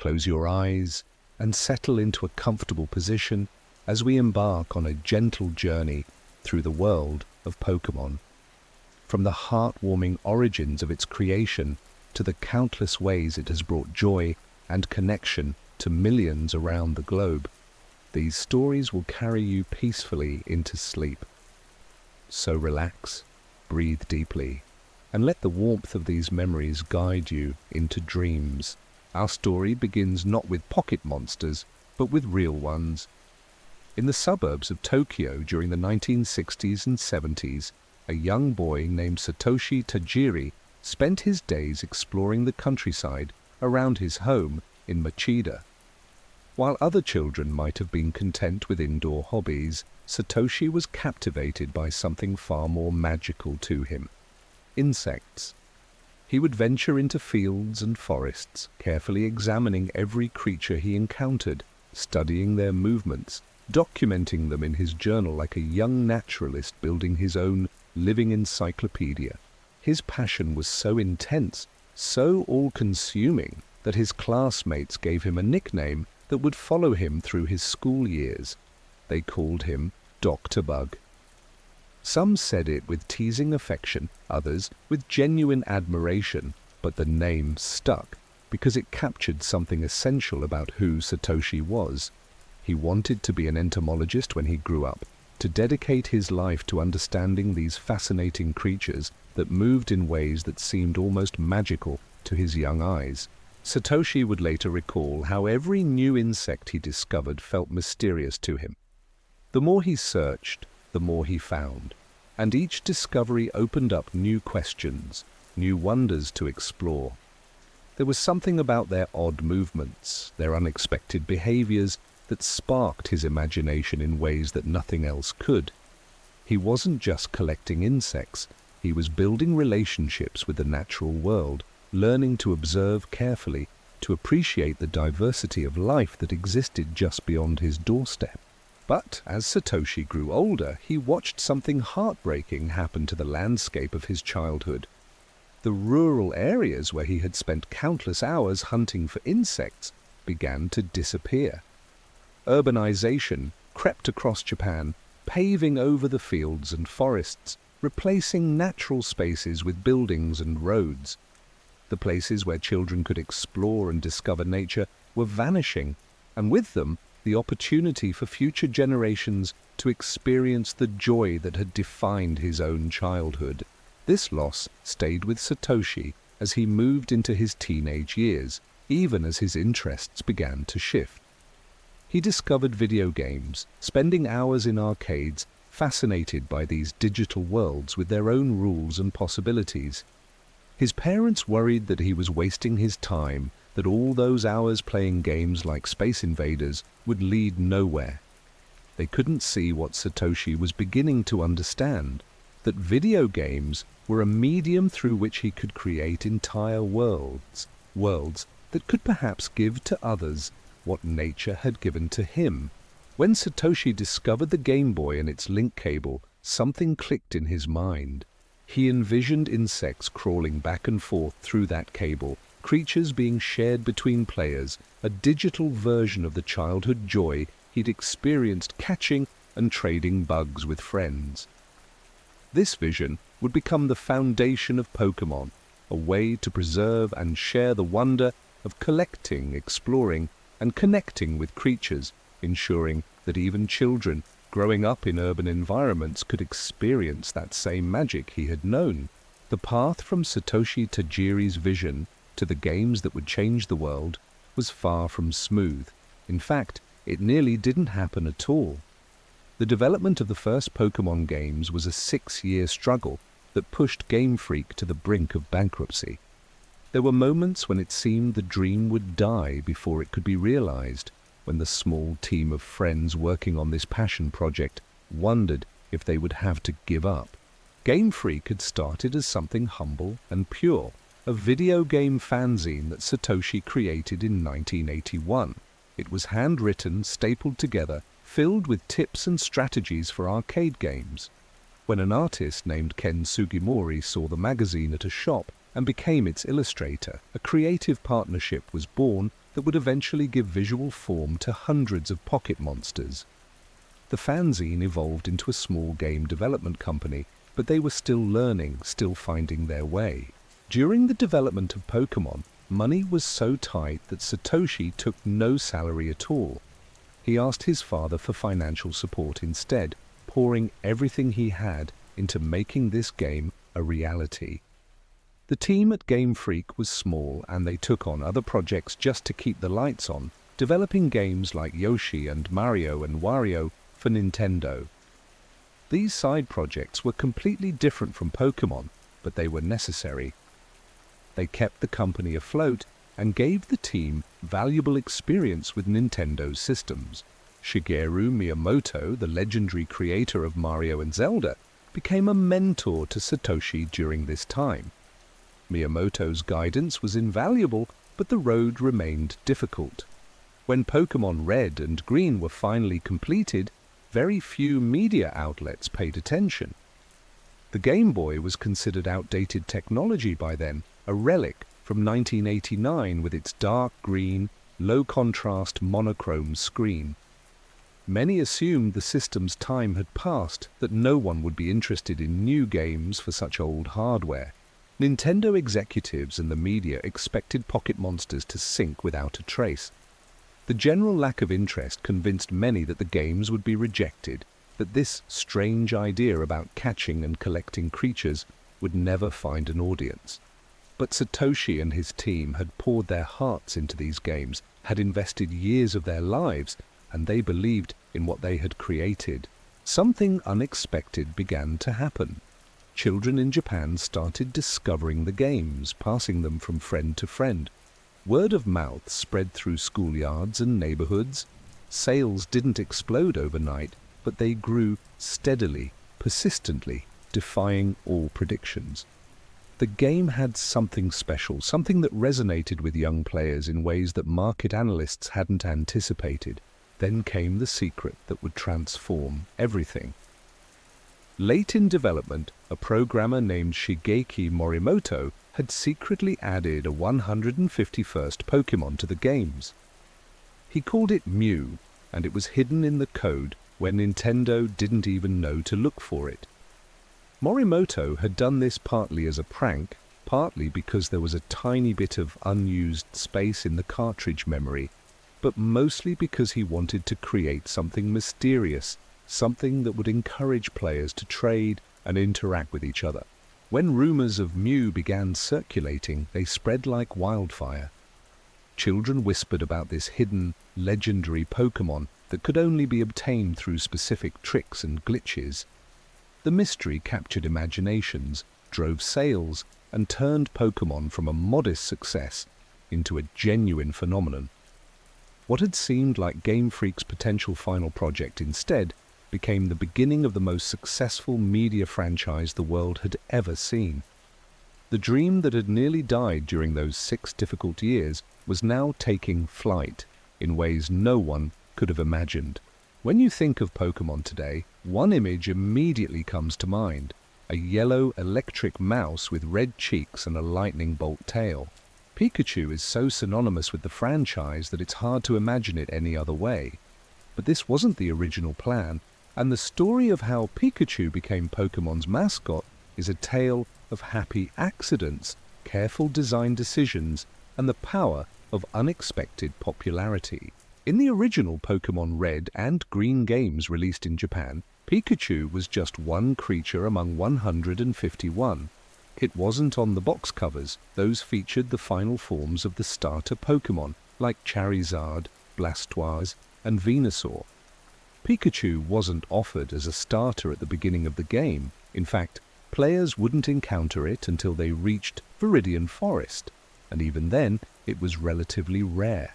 Close your eyes and settle into a comfortable position as we embark on a gentle journey through the world of Pokémon. From the heartwarming origins of its creation to the countless ways it has brought joy and connection to millions around the globe, these stories will carry you peacefully into sleep. So relax, breathe deeply, and let the warmth of these memories guide you into dreams. Our story begins not with pocket monsters, but with real ones. In the suburbs of Tokyo during the 1960s and 70s, a young boy named Satoshi Tajiri spent his days exploring the countryside around his home in Machida. While other children might have been content with indoor hobbies, Satoshi was captivated by something far more magical to him: insects. He would venture into fields and forests, carefully examining every creature he encountered, studying their movements, documenting them in his journal like a young naturalist building his own living encyclopedia. His passion was so intense, so all-consuming, that his classmates gave him a nickname that would follow him through his school years. They called him Dr. Bug. Some said it with teasing affection, others with genuine admiration, but the name stuck because it captured something essential about who Satoshi was. He wanted to be an entomologist when he grew up, to dedicate his life to understanding these fascinating creatures that moved in ways that seemed almost magical to his young eyes. Satoshi would later recall how every new insect he discovered felt mysterious to him. The more he searched, the more he found, and each discovery opened up new questions, new wonders to explore. There was something about their odd movements, their unexpected behaviors, that sparked his imagination in ways that nothing else could. He wasn't just collecting insects, he was building relationships with the natural world, learning to observe carefully, to appreciate the diversity of life that existed just beyond his doorstep. But as Satoshi grew older, he watched something heartbreaking happen to the landscape of his childhood. The rural areas where he had spent countless hours hunting for insects began to disappear. Urbanization crept across Japan, paving over the fields and forests, replacing natural spaces with buildings and roads. The places where children could explore and discover nature were vanishing, and with them, the opportunity for future generations to experience the joy that had defined his own childhood. This loss stayed with Satoshi as he moved into his teenage years, even as his interests began to shift. He discovered video games, spending hours in arcades, fascinated by these digital worlds with their own rules and possibilities. His parents worried that he was wasting his time, that all those hours playing games like Space Invaders would lead nowhere. They couldn't see what Satoshi was beginning to understand, that video games were a medium through which he could create entire worlds that could perhaps give to others what nature had given to him. When Satoshi discovered the Game Boy and its link cable, something clicked in his mind. He envisioned insects crawling back and forth through that cable, creatures being shared between players, a digital version of the childhood joy he'd experienced catching and trading bugs with friends. This vision would become the foundation of Pokémon, a way to preserve and share the wonder of collecting, exploring, and connecting with creatures, ensuring that even children growing up in urban environments could experience that same magic he had known. The path from Satoshi Tajiri's vision to the games that would change the world was far from smooth. In fact, it nearly didn't happen at all. The development of the first Pokémon games was a 6-year struggle that pushed Game Freak to the brink of bankruptcy. There were moments when it seemed the dream would die before it could be realized, when the small team of friends working on this passion project wondered if they would have to give up. Game Freak had started as something humble and pure, a video game fanzine that Satoshi created in 1981. It was handwritten, stapled together, filled with tips and strategies for arcade games. When an artist named Ken Sugimori saw the magazine at a shop and became its illustrator, a creative partnership was born that would eventually give visual form to hundreds of pocket monsters. The fanzine evolved into a small game development company, but they were still learning, still finding their way. During the development of Pokémon, money was so tight that Satoshi took no salary at all. He asked his father for financial support instead, pouring everything he had into making this game a reality. The team at Game Freak was small, and they took on other projects just to keep the lights on, developing games like Yoshi and Mario and Wario for Nintendo. These side projects were completely different from Pokémon, but they were necessary. They kept the company afloat and gave the team valuable experience with Nintendo's systems. Shigeru Miyamoto, the legendary creator of Mario and Zelda, became a mentor to Satoshi during this time. Miyamoto's guidance was invaluable, but the road remained difficult. When Pokémon Red and Green were finally completed, very few media outlets paid attention. The Game Boy was considered outdated technology by then, a relic from 1989 with its dark green, low-contrast monochrome screen. Many assumed the system's time had passed, that no one would be interested in new games for such old hardware. Nintendo executives and the media expected Pocket Monsters to sink without a trace. The general lack of interest convinced many that the games would be rejected, that this strange idea about catching and collecting creatures would never find an audience. But Satoshi and his team had poured their hearts into these games, had invested years of their lives, and they believed in what they had created. Something unexpected began to happen. Children in Japan started discovering the games, passing them from friend to friend. Word of mouth spread through schoolyards and neighborhoods. Sales didn't explode overnight, but they grew steadily, persistently, defying all predictions. The game had something special, something that resonated with young players in ways that market analysts hadn't anticipated. Then came the secret that would transform everything. Late in development, a programmer named Shigeki Morimoto had secretly added a 151st Pokémon to the games. He called it Mew, and it was hidden in the code where Nintendo didn't even know to look for it. Morimoto had done this partly as a prank, partly because there was a tiny bit of unused space in the cartridge memory, but mostly because he wanted to create something mysterious, something that would encourage players to trade and interact with each other. When rumors of Mew began circulating, they spread like wildfire. Children whispered about this hidden, legendary Pokémon that could only be obtained through specific tricks and glitches. The mystery captured imaginations, drove sales, and turned Pokémon from a modest success into a genuine phenomenon. What had seemed like Game Freak's potential final project instead became the beginning of the most successful media franchise the world had ever seen. The dream that had nearly died during those 6 difficult years was now taking flight in ways no one could have imagined. When you think of Pokémon today, one image immediately comes to mind: a yellow electric mouse with red cheeks and a lightning bolt tail. Pikachu is so synonymous with the franchise that it's hard to imagine it any other way. But this wasn't the original plan, and the story of how Pikachu became Pokémon's mascot is a tale of happy accidents, careful design decisions, and the power of unexpected popularity. In the original Pokémon Red and Green games released in Japan, Pikachu was just one creature among 151. It wasn't on the box covers; those featured the final forms of the starter Pokémon, like Charizard, Blastoise, and Venusaur. Pikachu wasn't offered as a starter at the beginning of the game. In fact, players wouldn't encounter it until they reached Viridian Forest, and even then it was relatively rare.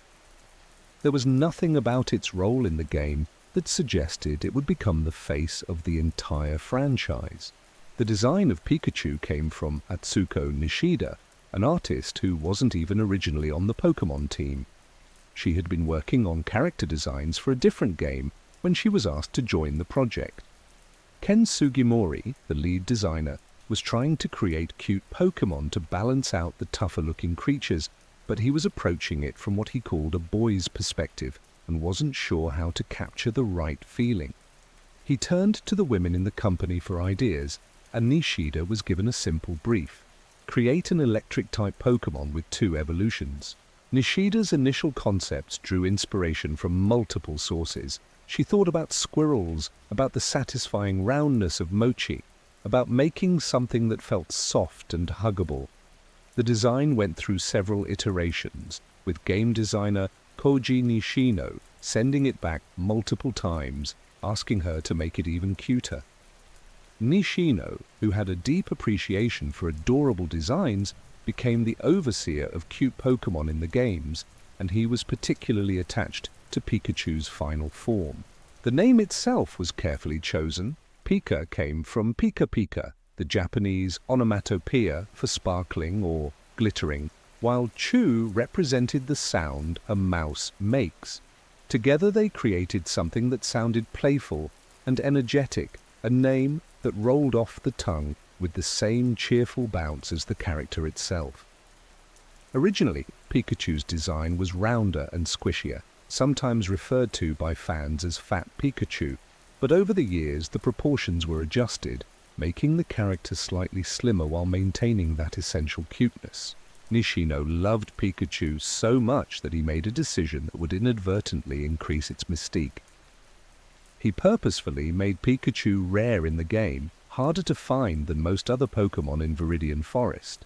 There was nothing about its role in the game that suggested it would become the face of the entire franchise. The design of Pikachu came from Atsuko Nishida, an artist who wasn't even originally on the Pokémon team. She had been working on character designs for a different game when she was asked to join the project. Ken Sugimori, the lead designer, was trying to create cute Pokémon to balance out the tougher-looking creatures, but he was approaching it from what he called a boy's perspective and wasn't sure how to capture the right feeling. He turned to the women in the company for ideas, and Nishida was given a simple brief: create an electric-type Pokémon with 2 evolutions. Nishida's initial concepts drew inspiration from multiple sources. She thought about squirrels, about the satisfying roundness of mochi, about making something that felt soft and huggable. The design went through several iterations, with game designer Koji Nishino sending it back multiple times, asking her to make it even cuter. Nishino, who had a deep appreciation for adorable designs, became the overseer of cute Pokémon in the games, and he was particularly attached to Pikachu's final form. The name itself was carefully chosen. Pika came from Pika Pika, the Japanese onomatopoeia for sparkling or glittering, while Chu represented the sound a mouse makes. Together they created something that sounded playful and energetic, a name that rolled off the tongue with the same cheerful bounce as the character itself. Originally, Pikachu's design was rounder and squishier, sometimes referred to by fans as Fat Pikachu, but over the years the proportions were adjusted, making the character slightly slimmer while maintaining that essential cuteness. Nishino loved Pikachu so much that he made a decision that would inadvertently increase its mystique. He purposefully made Pikachu rare in the game, harder to find than most other Pokémon in Viridian Forest.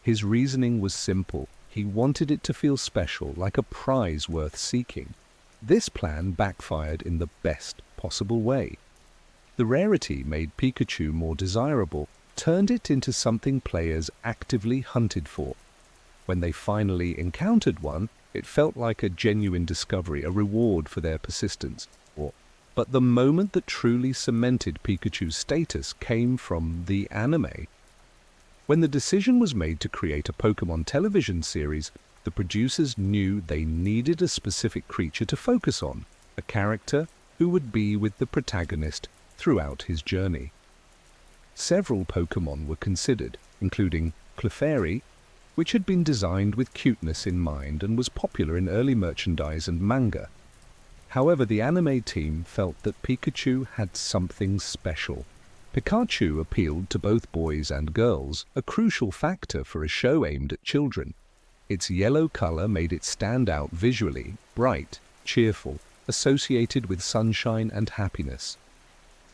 His reasoning was simple. He wanted it to feel special, like a prize worth seeking. This plan backfired in the best possible way. The rarity made Pikachu more desirable, turned it into something players actively hunted for. When they finally encountered one, it felt like a genuine discovery, a reward for their persistence. But the moment that truly cemented Pikachu's status came from the anime. When the decision was made to create a Pokémon television series, the producers knew they needed a specific creature to focus on, a character who would be with the protagonist throughout his journey. Several Pokémon were considered, including Clefairy, which had been designed with cuteness in mind and was popular in early merchandise and manga. However, the anime team felt that Pikachu had something special. Pikachu appealed to both boys and girls, a crucial factor for a show aimed at children. Its yellow color made it stand out visually, bright, cheerful, associated with sunshine and happiness.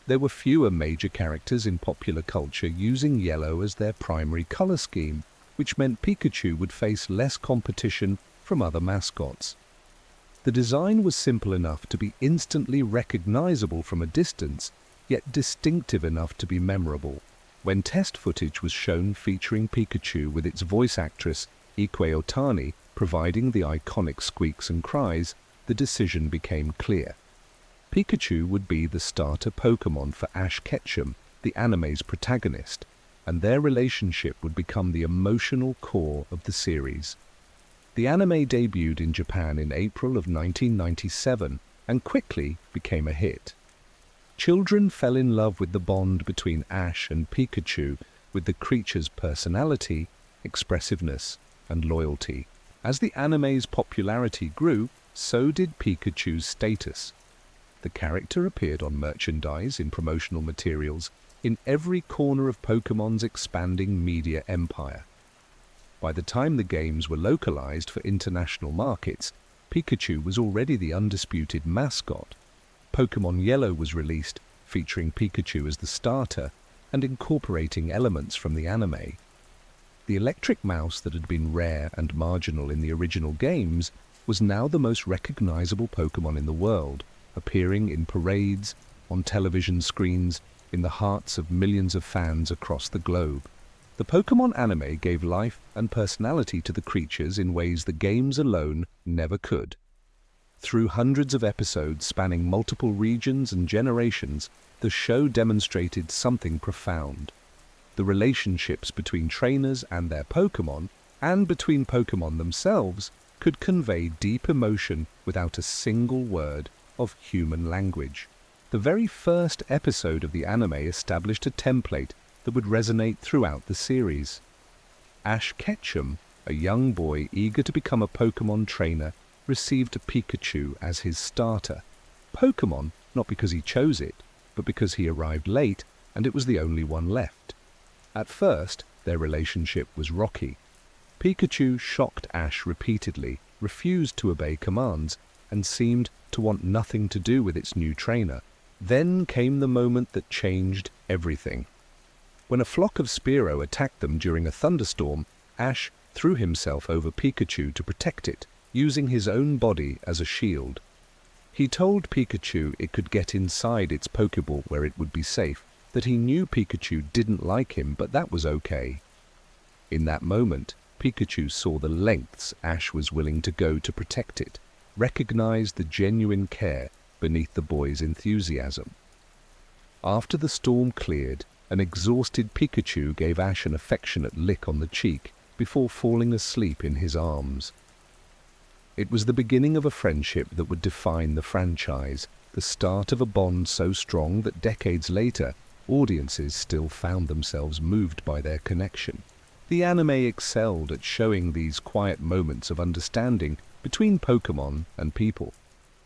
There were fewer major characters in popular culture using yellow as their primary color scheme, which meant Pikachu would face less competition from other mascots. The design was simple enough to be instantly recognizable from a distance, yet distinctive enough to be memorable. When test footage was shown featuring Pikachu with its voice actress Ikue Otani providing the iconic squeaks and cries, the decision became clear. Pikachu would be the starter Pokémon for Ash Ketchum, the anime's protagonist, and their relationship would become the emotional core of the series. The anime debuted in Japan in April of 1997 and quickly became a hit. Children fell in love with the bond between Ash and Pikachu, with the creature's personality, expressiveness, and loyalty. As the anime's popularity grew, so did Pikachu's status. The character appeared on merchandise, in promotional materials, in every corner of Pokémon's expanding media empire. By the time the games were localized for international markets, Pikachu was already the undisputed mascot. Pokémon Yellow was released, featuring Pikachu as the starter and incorporating elements from the anime. The electric mouse that had been rare and marginal in the original games was now the most recognizable Pokémon in the world, appearing in parades, on television screens, in the hearts of millions of fans across the globe. The Pokémon anime gave life and personality to the creatures in ways the games alone never could. Through hundreds of episodes spanning multiple regions and generations, the show demonstrated something profound. The relationships between trainers and their Pokémon, and between Pokémon themselves, could convey deep emotion without a single word of human language. The very first episode of the anime established a template that would resonate throughout the series. Ash Ketchum a young boy eager to become a Pokémon trainer, received a Pikachu as his starter. Pokémon, not because he chose it, but because he arrived late and it was the only one left. At first, their relationship was rocky. Pikachu shocked Ash repeatedly, refused to obey commands, and seemed to want nothing to do with its new trainer. Then came the moment that changed everything. When a flock of Spearow attacked them during a thunderstorm, Ash threw himself over Pikachu to protect it, using his own body as a shield. He told Pikachu it could get inside its Pokeball where it would be safe, that he knew Pikachu didn't like him, but that was okay. In that moment, Pikachu saw the lengths Ash was willing to go to protect it, recognized the genuine care beneath the boy's enthusiasm. After the storm cleared, an exhausted Pikachu gave Ash an affectionate lick on the cheek before falling asleep in his arms. It was the beginning of a friendship that would define the franchise, the start of a bond so strong that decades later, audiences still found themselves moved by their connection. The anime excelled at showing these quiet moments of understanding between Pokémon and people.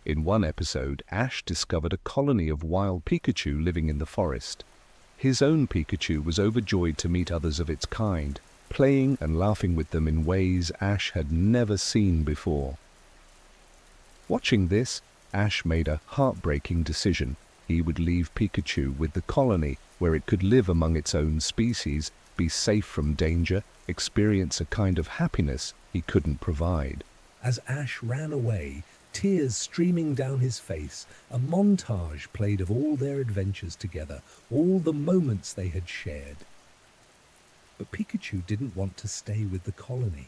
In one episode, Ash discovered a colony of wild Pikachu living in the forest. His own Pikachu was overjoyed to meet others of its kind, playing and laughing with them in ways Ash had never seen before. Watching this, Ash made a heartbreaking decision. He would leave Pikachu with the colony where it could live among its own species, be safe from danger, experience a kind of happiness he couldn't provide. As Ash ran away, tears streaming down his face, a montage played of all their adventures together, all the moments they had shared. But Pikachu didn't want to stay with the colony.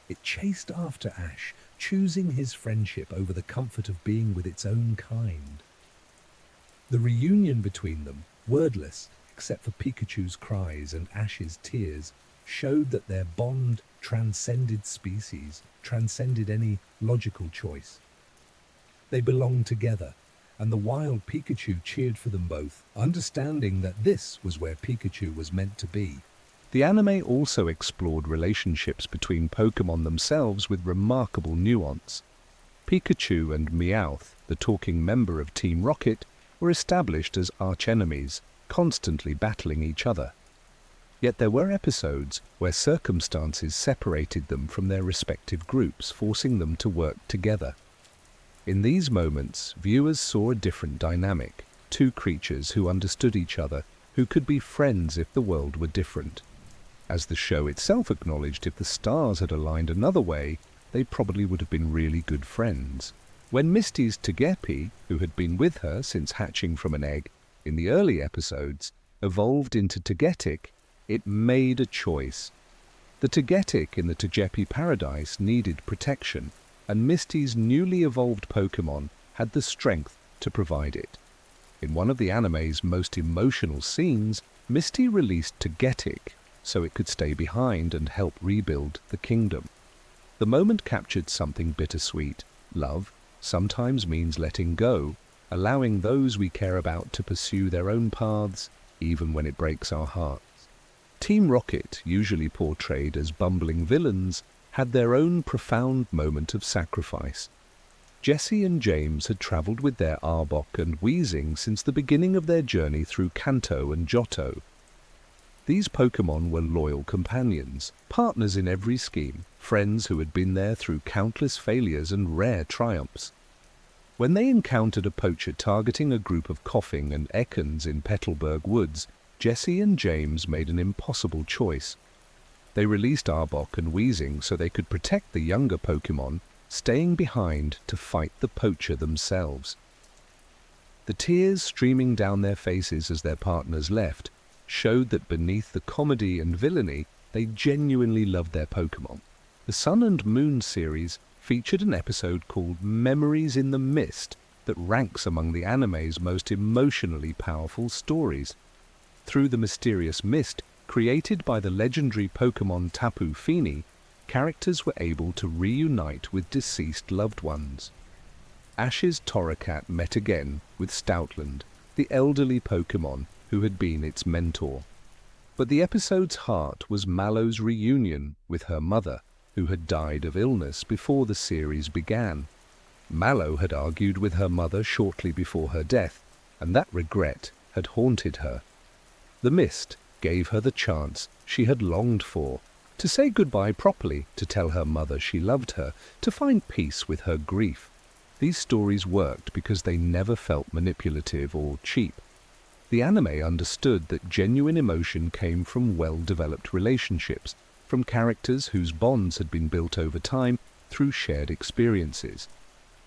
It chased after Ash, choosing his friendship over the comfort of being with its own kind. The reunion between them, wordless except for Pikachu's cries and Ash's tears, showed that their bond transcended species, transcended any logical choice. They belonged together, and the wild Pikachu cheered for them both, understanding that this was where Pikachu was meant to be. The anime also explored relationships between Pokémon themselves with remarkable nuance. Pikachu and Meowth, the talking member of Team Rocket, were established as archenemies, constantly battling each other. Yet there were episodes where circumstances separated them from their respective groups, forcing them to work together. In these moments, viewers saw a different dynamic, two creatures who understood each other, who could be friends if the world were different. As the show itself acknowledged, if the stars had aligned another way, they probably would have been really good friends. When Misty's Togepi, who had been with her since hatching from an egg in the early episodes, evolved into Togetic, it made a choice. The Togetic in the Togepi paradise needed protection, and Misty's newly evolved Pokémon had the strength to provide it. In one of the anime's most emotional scenes, Misty released Togetic so it could stay behind and help rebuild the kingdom. The moment captured something bittersweet. Love sometimes means letting go, allowing those we care about to pursue their own paths, even when it breaks our hearts. Team Rocket, usually portrayed as bumbling villains, had their own profound moment of sacrifice. Jessie and James had travelled with their Arbok and Weezing since the beginning of their journey through Kanto and Johto. These Pokémon were loyal companions, partners in every scheme, friends who had been there through countless failures and rare triumphs. When they encountered a poacher targeting a group of Koffing and Ekans in Petalburg Woods, Jessie and James made an impossible choice. They released Arbok and Weezing so they could protect the younger Pokémon, staying behind to fight the poacher themselves. The tears streaming down their faces as their partners left showed that beneath the comedy and villainy, they genuinely loved their Pokémon. The Sun and Moon series featured an episode called Memories in the Mist that ranks among the anime's most emotionally powerful stories. Through the mysterious mist created by the legendary Pokémon Tapu Fini, characters were able to reunite with deceased loved ones. Ash's Torracat met again with Stoutland, the elderly Pokémon who had been its mentor. But the episode's heart was Mallow's reunion with her mother, who had died of illness before the series began. Mallow had argued with her mother shortly before her death, and that regret had haunted her. The mist gave her the chance she had longed for, to say goodbye properly, to tell her mother she loved her, to find peace with her grief. These stories worked because they never felt manipulative or cheap. The anime understood that genuine emotion came from well-developed relationships, from characters whose bonds had been built over time through shared experiences.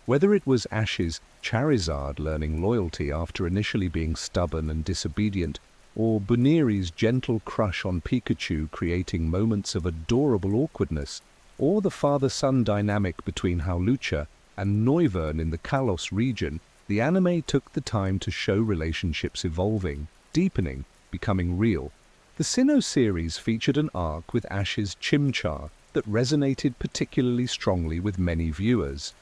Whether it was Ash's Charizard learning loyalty after initially being stubborn and disobedient, or Buniri's gentle crush on Pikachu creating moments of adorable awkwardness, or the father-son dynamic between Hawlucha and Noivern in the Kalos region, the anime took the time to show relationships evolving, deepening, becoming real. The Sinnoh series featured an arc with Ash's Chimchar that resonated particularly strongly with many viewers.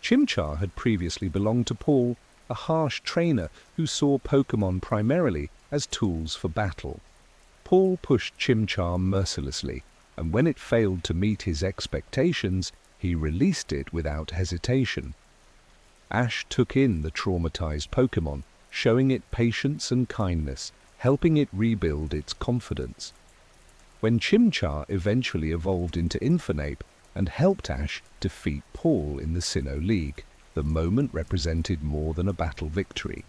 Chimchar had previously belonged to Paul, a harsh trainer who saw Pokémon primarily as tools for battle. Paul pushed Chimchar mercilessly, and when it failed to meet his expectations, he released it without hesitation. Ash took in the traumatized Pokémon, showing it patience and kindness, helping it rebuild its confidence. When Chimchar eventually evolved into Infernape and helped Ash defeat Paul in the Sinnoh League, the moment represented more than a battle victory.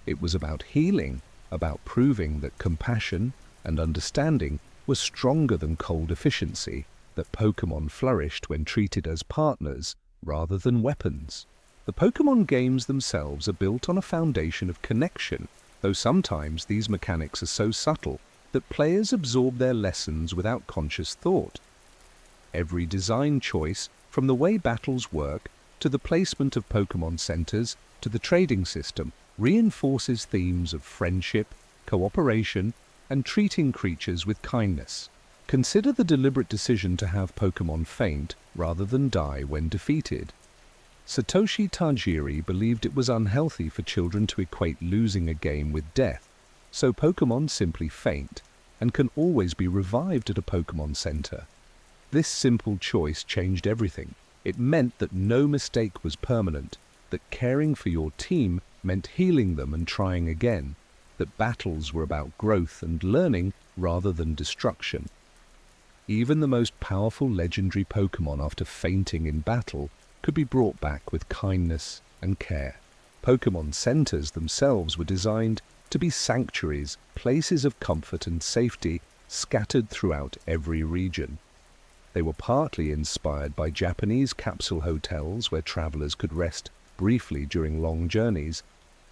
It was about healing, about proving that compassion and understanding were stronger than cold efficiency, that Pokémon flourished when treated as partners rather than weapons. The Pokémon games themselves are built on a foundation of connection, though sometimes these mechanics are so subtle that players absorb their lessons without conscious thought. Every design choice, from the way battles work, to the placement of Pokémon centers, to the trading system, reinforces themes of friendship, cooperation, and treating creatures with kindness. Consider the deliberate decision to have Pokémon faint rather than die when defeated. Satoshi Tajiri believed it was unhealthy for children to equate losing a game with death, so Pokémon simply faint and can always be revived at a Pokémon Center. This simple choice changed everything. It meant that no mistake was permanent, that caring for your team meant healing them and trying again, that battles were about growth and learning rather than destruction. Even the most powerful legendary Pokémon after fainting in battle could be brought back with kindness and care. Pokémon centers themselves were designed to be sanctuaries, places of comfort and safety scattered throughout every region. They were partly inspired by Japanese capsule hotels where travelers could rest briefly during long journeys,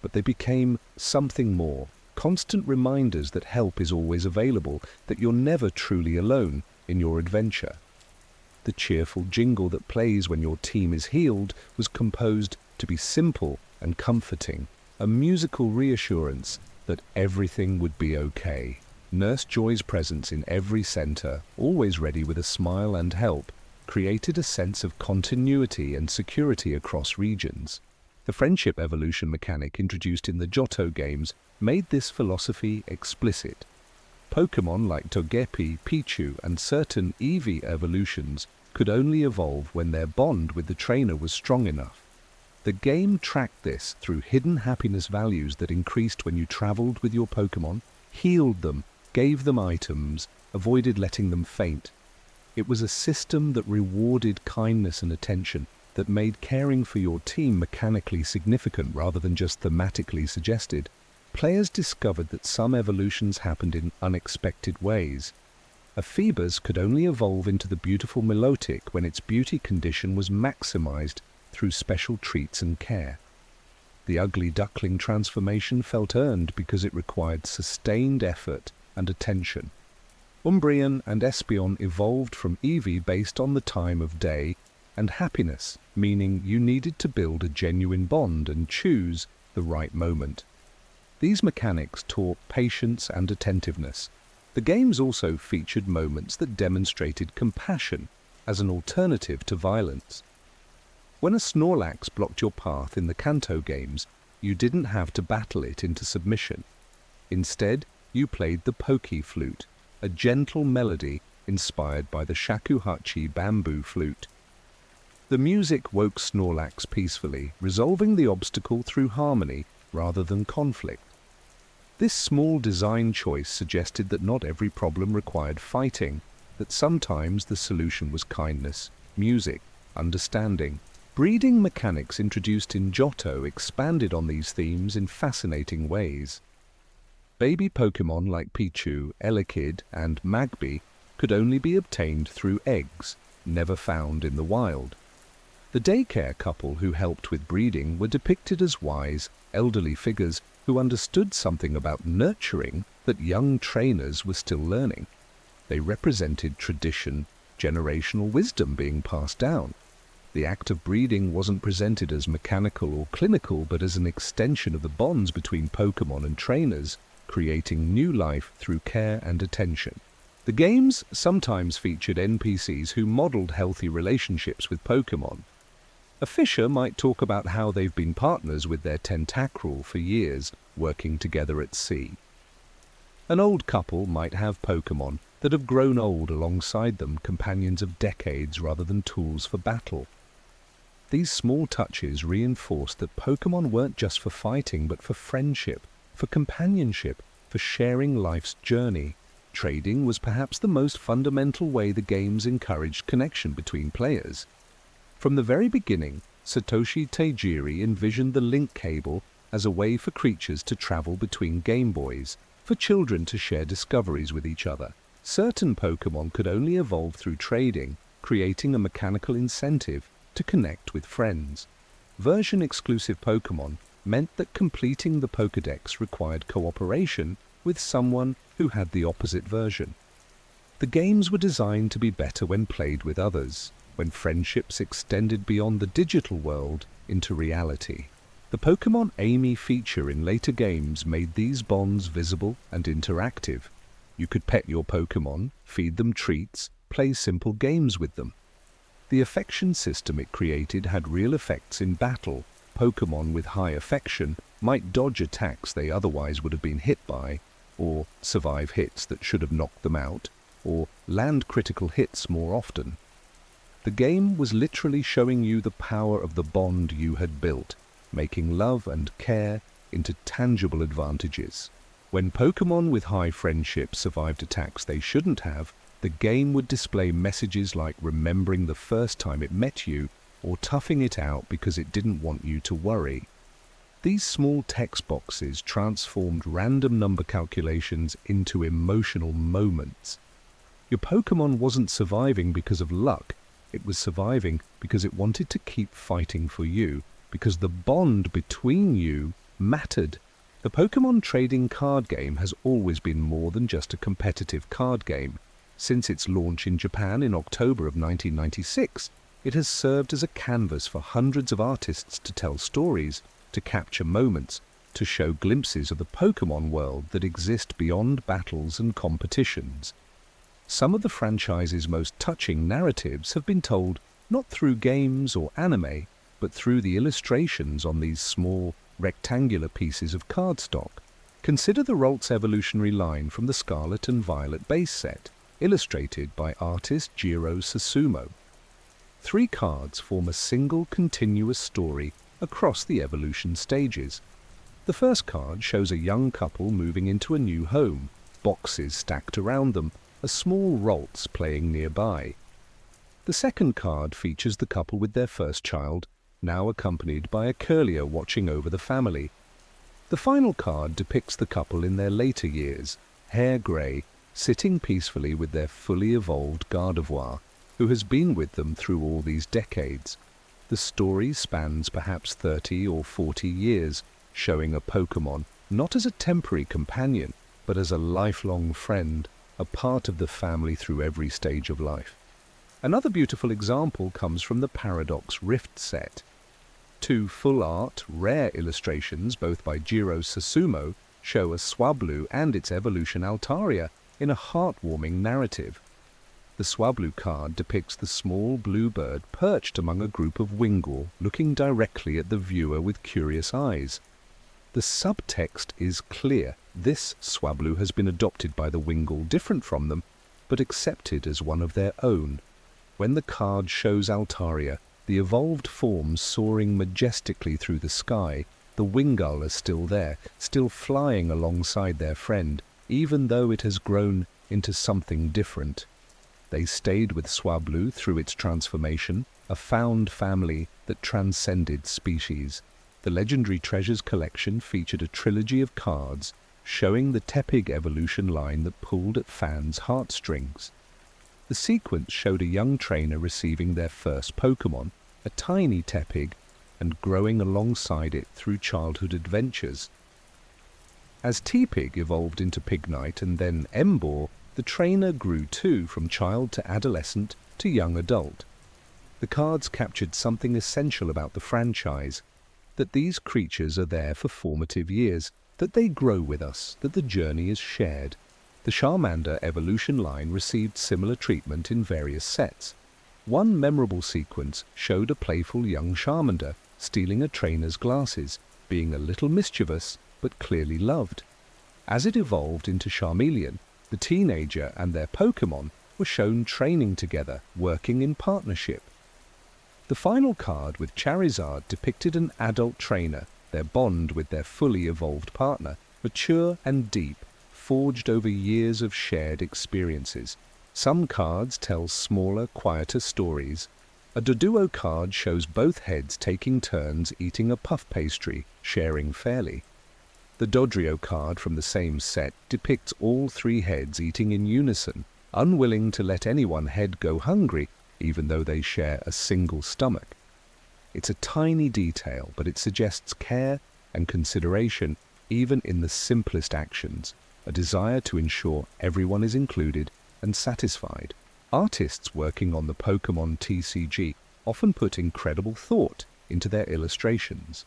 but they became something more, constant reminders that help is always available, that you're never truly alone in your adventure. The cheerful jingle that plays when your team is healed was composed to be simple and comforting, a musical reassurance that everything would be okay. Nurse Joy's presence in every center, always ready with a smile and help, created a sense of continuity and security across regions. The friendship evolution mechanic introduced in the Johto games made this philosophy explicit. Pokémon like Togepi, Pichu, and certain Eevee evolutions could only evolve when their bond with the trainer was strong enough. The game tracked this through hidden happiness values that increased when you traveled with your Pokémon, healed them, gave them items, avoided letting them faint. It was a system that rewarded kindness and attention, that made caring for your team mechanically significant rather than just thematically suggested. Players discovered that some evolutions happened in unexpected ways. A Phoebus could only evolve into the beautiful Milotic when its beauty condition was maximized through special treats and care. The ugly duckling transformation felt earned because it required sustained effort and attention. Umbreon and Espeon evolved from Eevee based on the time of day and happiness, meaning you needed to build a genuine bond and choose the right moment. These mechanics taught patience and attentiveness. The games also featured moments that demonstrated compassion as an alternative to violence. When a Snorlax blocked your path in the Kanto games, you didn't have to battle it into submission. Instead, you played the Poke Flute, a gentle melody inspired by the shakuhachi bamboo flute. The music woke Snorlax peacefully, resolving the obstacle through harmony rather than conflict. This small design choice suggested that not every problem required fighting, that sometimes the solution was kindness, music, understanding. Breeding mechanics introduced in Johto expanded on these themes in fascinating ways. Baby Pokémon like Pichu, Elekid, and Magby could only be obtained through eggs, never found in the wild. The daycare couple who helped with breeding were depicted as wise, elderly figures who understood something about nurturing that young trainers were still learning. They represented tradition, generational wisdom being passed down. The act of breeding wasn't presented as mechanical or clinical, but as an extension of the bonds between Pokémon and trainers, creating new life through care and attention. The games sometimes featured NPCs who modeled healthy relationships with Pokémon. A fisher might talk about how they've been partners with their tentacruel for years, working together at sea. An old couple might have Pokémon that have grown old alongside them, companions of decades rather than tools for battle. These small touches reinforced that Pokémon weren't just for fighting, but for friendship, for companionship, for sharing life's journey. Trading was perhaps the most fundamental way the games encouraged connection between players. From the very beginning, Satoshi Tajiri envisioned the link cable as a way for creatures to travel between Game Boys, for children to share discoveries with each other. Certain Pokémon could only evolve through trading, creating a mechanical incentive to connect with friends. Version-exclusive Pokémon meant that completing the Pokédex required cooperation with someone who had the opposite version. The games were designed to be better when played with others, when friendships extended beyond the digital world into reality. The Pokémon Amy feature in later games made these bonds visible and interactive. You could pet your Pokémon, feed them treats, play simple games with them. The affection system it created had real effects in battle. Pokémon with high affection might dodge attacks they otherwise would have been hit by, or survive hits that should have knocked them out, or land critical hits more often. The game was literally showing you the power of the bond you had built, making love and care into tangible advantages. When Pokémon with high friendship survived attacks they shouldn't have, the game would display messages like remembering the first time it met you, or toughing it out because it didn't want you to worry. These small text boxes transformed random number calculations into emotional moments. Your Pokémon wasn't surviving because of luck, it was surviving because it wanted to keep fighting for you, because the bond between you mattered. The Pokémon trading card game has always been more than just a competitive card game. Since its launch in Japan in October of 1996, it has served as a canvas for hundreds of artists to tell stories, to capture moments, to show glimpses of the Pokémon world that exist beyond battles and competitions. Some of the franchise's most touching narratives have been told not through games or anime, but through the illustrations on these small, rectangular pieces of cardstock. Consider the Ralts evolutionary line from the Scarlet and Violet base set, illustrated by artist Jiro Susumu. 3 cards form a single continuous story across the evolution stages. The first card shows a young couple moving into a new home, boxes stacked around them, a small Ralts playing nearby. The second card features the couple with their first child, now accompanied by a curlier watching over the family. The final card depicts the couple in their later years, hair grey, sitting peacefully with their fully evolved Gardevoir, who has been with them through all these decades. The story spans perhaps 30 or 40 years, showing a Pokémon not as a temporary companion, but as a lifelong friend, a part of the family through every stage of life. Another beautiful example comes from the Paradox Rift set. 2 full-art, rare illustrations, both by Jiro Susumu, show a Swablu and its evolution Altaria in a heartwarming narrative. The Swablu card depicts the small blue bird perched among a group of Wingull, looking directly at the viewer with curious eyes. The subtext is clear. This Swablu has been adopted by the Wingull, different from them, but accepted as one of their own. When the card shows Altaria, the evolved form soaring majestically through the sky, the Wingull are still there, still flying alongside their friend, even though it has grown into something different. They stayed with Swablu through its transformation, a found family that transcended species. The Legendary Treasures collection featured a trilogy of cards showing the Tepig evolution line that pulled at fans' heartstrings. The sequence showed a young trainer receiving their first Pokémon, a tiny Tepig, and growing alongside it through childhood adventures. As Tepig evolved into Pignite and then Emboar, the trainer grew too, from child to adolescent to young adult. The cards captured something essential about the franchise, that these creatures are there for formative years, that they grow with us, that the journey is shared. The Charmander evolution line received similar treatment in various sets. One memorable sequence showed a playful young Charmander stealing a trainer's glasses, being a little mischievous but clearly loved. As it evolved into Charmeleon, the teenager and their Pokémon were shown training together, working in partnership. The final card with Charizard depicted an adult trainer, their bond with their fully evolved partner, mature and deep, forged over years of shared experiences. Some cards tell smaller, quieter stories. A Doduo card shows both heads taking turns eating a puff pastry, sharing fairly. The Dodrio card from the same set depicts all three heads eating in unison, unwilling to let anyone head go hungry, even though they share a single stomach. It's a tiny detail, but it suggests care and consideration even in the simplest actions, a desire to ensure everyone is included and satisfied. Artists working on the Pokémon TCG often put incredible thought into their illustrations.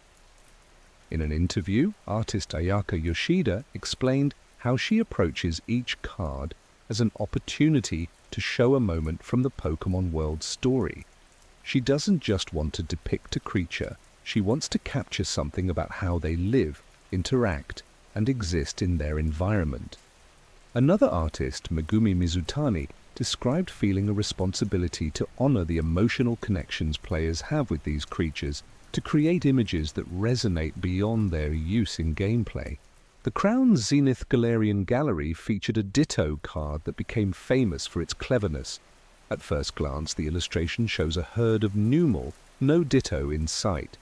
In an interview, artist Ayaka Yoshida explained how she approaches each card as an opportunity to show a moment from the Pokémon world story. She doesn't just want to depict a creature, she wants to capture something about how they live, interact, and exist in their environment. Another artist, Megumi Mizutani, described feeling a responsibility to honor the emotional connections players have with these creatures, to create images that resonate beyond their use in gameplay. The Crown's Zenith Galarian Gallery featured a Ditto card that became famous for its cleverness. At first glance, the illustration shows a herd of Numel, no Ditto in sight.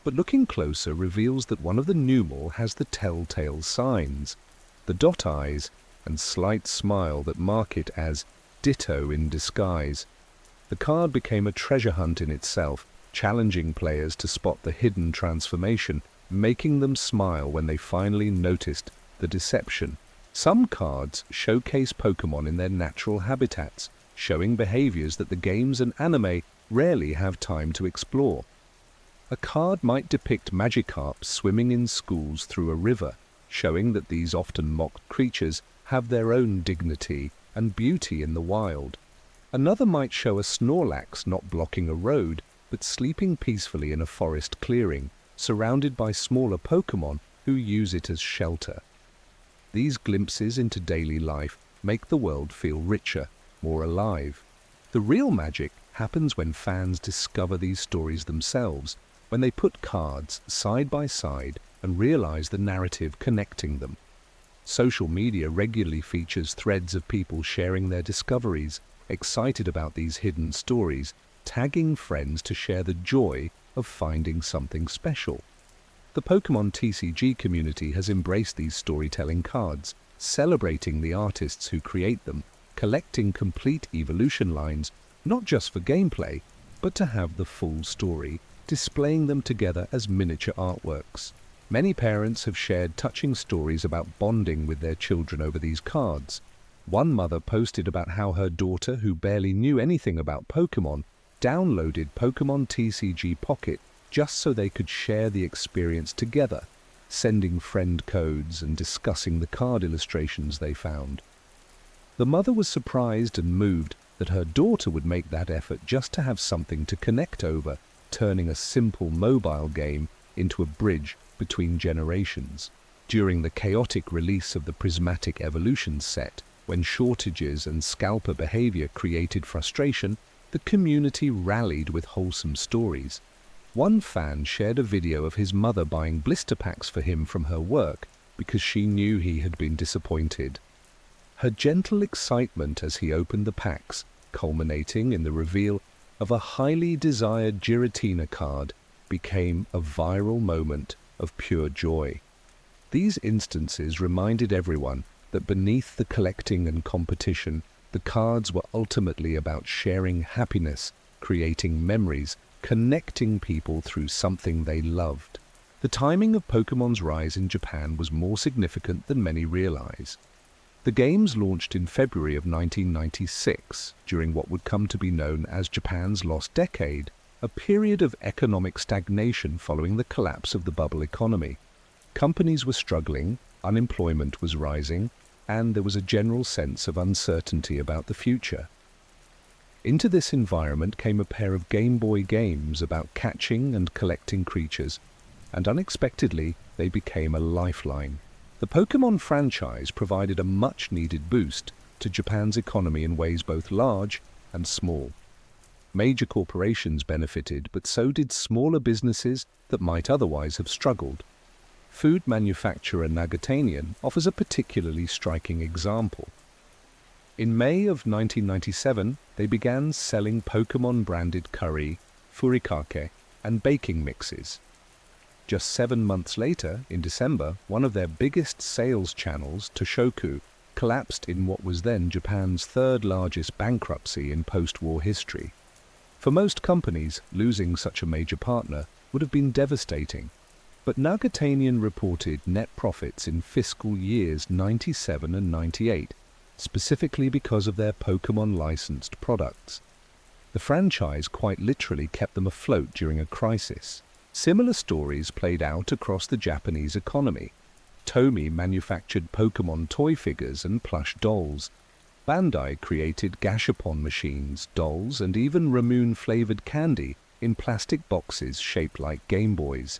But looking closer reveals that one of the Numel has the telltale signs, the dot eyes and slight smile that mark it as Ditto in disguise. The card became a treasure hunt in itself, challenging players to spot the hidden transformation, making them smile when they finally noticed the deception. Some cards showcase Pokémon in their natural habitats, showing behaviors that the games and anime rarely have time to explore. A card might depict Magikarp swimming in schools through a river, showing that these often mocked creatures have their own dignity and beauty in the wild. Another might show a Snorlax not blocking a road, but sleeping peacefully in a forest clearing, surrounded by smaller Pokémon who use it as shelter. These glimpses into daily life make the world feel richer, more alive. The real magic happens when fans discover these stories themselves, when they put cards side by side and realize the narrative connecting them. Social media regularly features threads of people sharing their discoveries, excited about these hidden stories, tagging friends to share the joy of finding something special. The Pokémon TCG community has embraced these storytelling cards, celebrating the artists who create them, collecting complete evolution lines, not just for gameplay, but to have the full story, displaying them together as miniature artworks. Many parents have shared touching stories about bonding with their children over these cards. One mother posted about how her daughter, who barely knew anything about Pokémon, downloaded Pokémon TCG Pocket just so they could share the experience together, sending friend codes and discussing the card illustrations they found. The mother was surprised and moved that her daughter would make that effort just to have something to connect over, turning a simple mobile game into a bridge between generations. During the chaotic release of the Prismatic Evolution set, when shortages and scalper behavior created frustration, the community rallied with wholesome stories. One fan shared a video of his mother buying blister packs for him from her work because she knew he had been disappointed. Her gentle excitement as he opened the packs, culminating in the reveal of a highly desired Giratina card, became a viral moment of pure joy. These instances reminded everyone that beneath the collecting and competition, the cards were ultimately about sharing happiness, creating memories, connecting people through something they loved. The timing of Pokémon's rise in Japan was more significant than many realize. The games launched in February of 1996, during what would come to be known as Japan's Lost Decade, a period of economic stagnation following the collapse of the bubble economy. Companies were struggling, unemployment was rising, and there was a general sense of uncertainty about the future. Into this environment came a pair of Game Boy games about catching and collecting creatures, and unexpectedly they became a lifeline. The Pokémon franchise provided a much-needed boost to Japan's economy in ways both large and small. Major corporations benefited, but so did smaller businesses that might otherwise have struggled. Food manufacturer Nagatanian offers a particularly striking example. In May of 1997, they began selling Pokémon-branded curry, furikake, and baking mixes. Just 7 months later, in December, one of their biggest sales channels, Toshoku, collapsed in what was then Japan's third-largest bankruptcy in post-war history. For most companies, losing such a major partner would have been devastating. But Nagatanian reported net profits in fiscal years 97 and 98, specifically because of their Pokémon-licensed products. The franchise quite literally kept them afloat during a crisis. Similar stories played out across the Japanese economy. Tomy manufactured Pokémon toy figures and plush dolls. Bandai created Gashapon machines, dolls, and even Ramoon-flavored candy in plastic boxes shaped like Game Boys.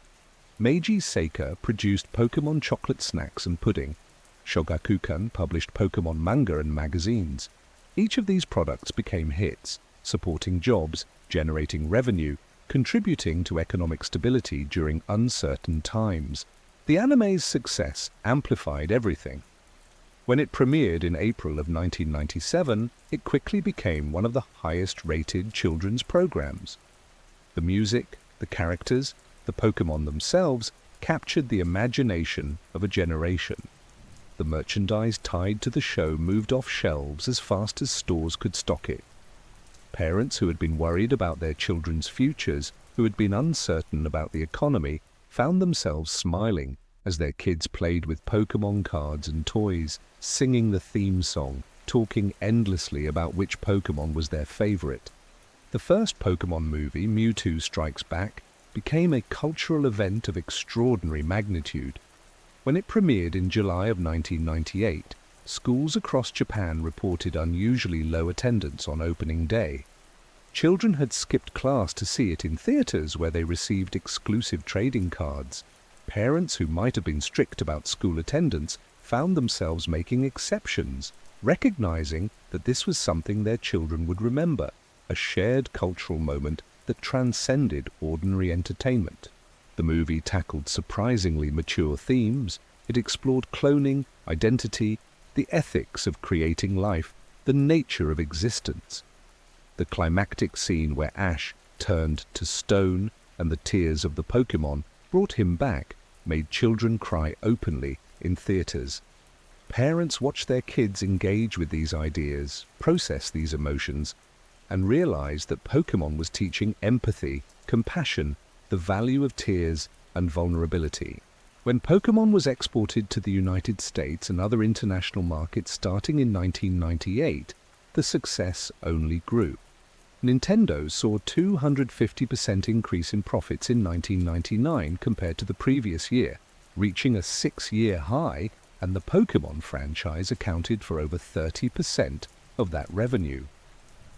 Meiji Seika produced Pokémon chocolate snacks and pudding. Shogakukan published Pokémon manga and magazines. Each of these products became hits, supporting jobs, generating revenue, contributing to economic stability during uncertain times. The anime's success amplified everything. When it premiered in April of 1997, it quickly became one of the highest-rated children's programs. The music, the characters, the Pokémon themselves captured the imagination of a generation. The merchandise tied to the show moved off shelves as fast as stores could stock it. Parents who had been worried about their children's futures, who had been uncertain about the economy, found themselves smiling as their kids played with Pokémon cards and toys, singing the theme song, talking endlessly about which Pokémon was their favorite. The first Pokémon movie, Mewtwo Strikes Back, became a cultural event of extraordinary magnitude. When it premiered in July of 1998, schools across Japan reported unusually low attendance on opening day. Children had skipped class to see it in theaters where they received exclusive trading cards. Parents who might have been strict about school attendance found themselves making exceptions, recognizing that this was something their children would remember, a shared cultural moment that transcended ordinary entertainment. The movie tackled surprisingly mature themes. It explored cloning, identity, the ethics of creating life, the nature of existence. The climactic scene where Ash turned to stone and the tears of the Pokémon brought him back made children cry openly in theaters. Parents watched their kids engage with these ideas, process these emotions, and realized that Pokémon was teaching empathy, compassion, the value of tears, and vulnerability. When Pokémon was exported to the United States and other international markets starting in 1998, the success only grew. Nintendo saw a 250% increase in profits in 1999 compared to the previous year, reaching a 6-year high, and the Pokémon franchise accounted for over 30% of that revenue.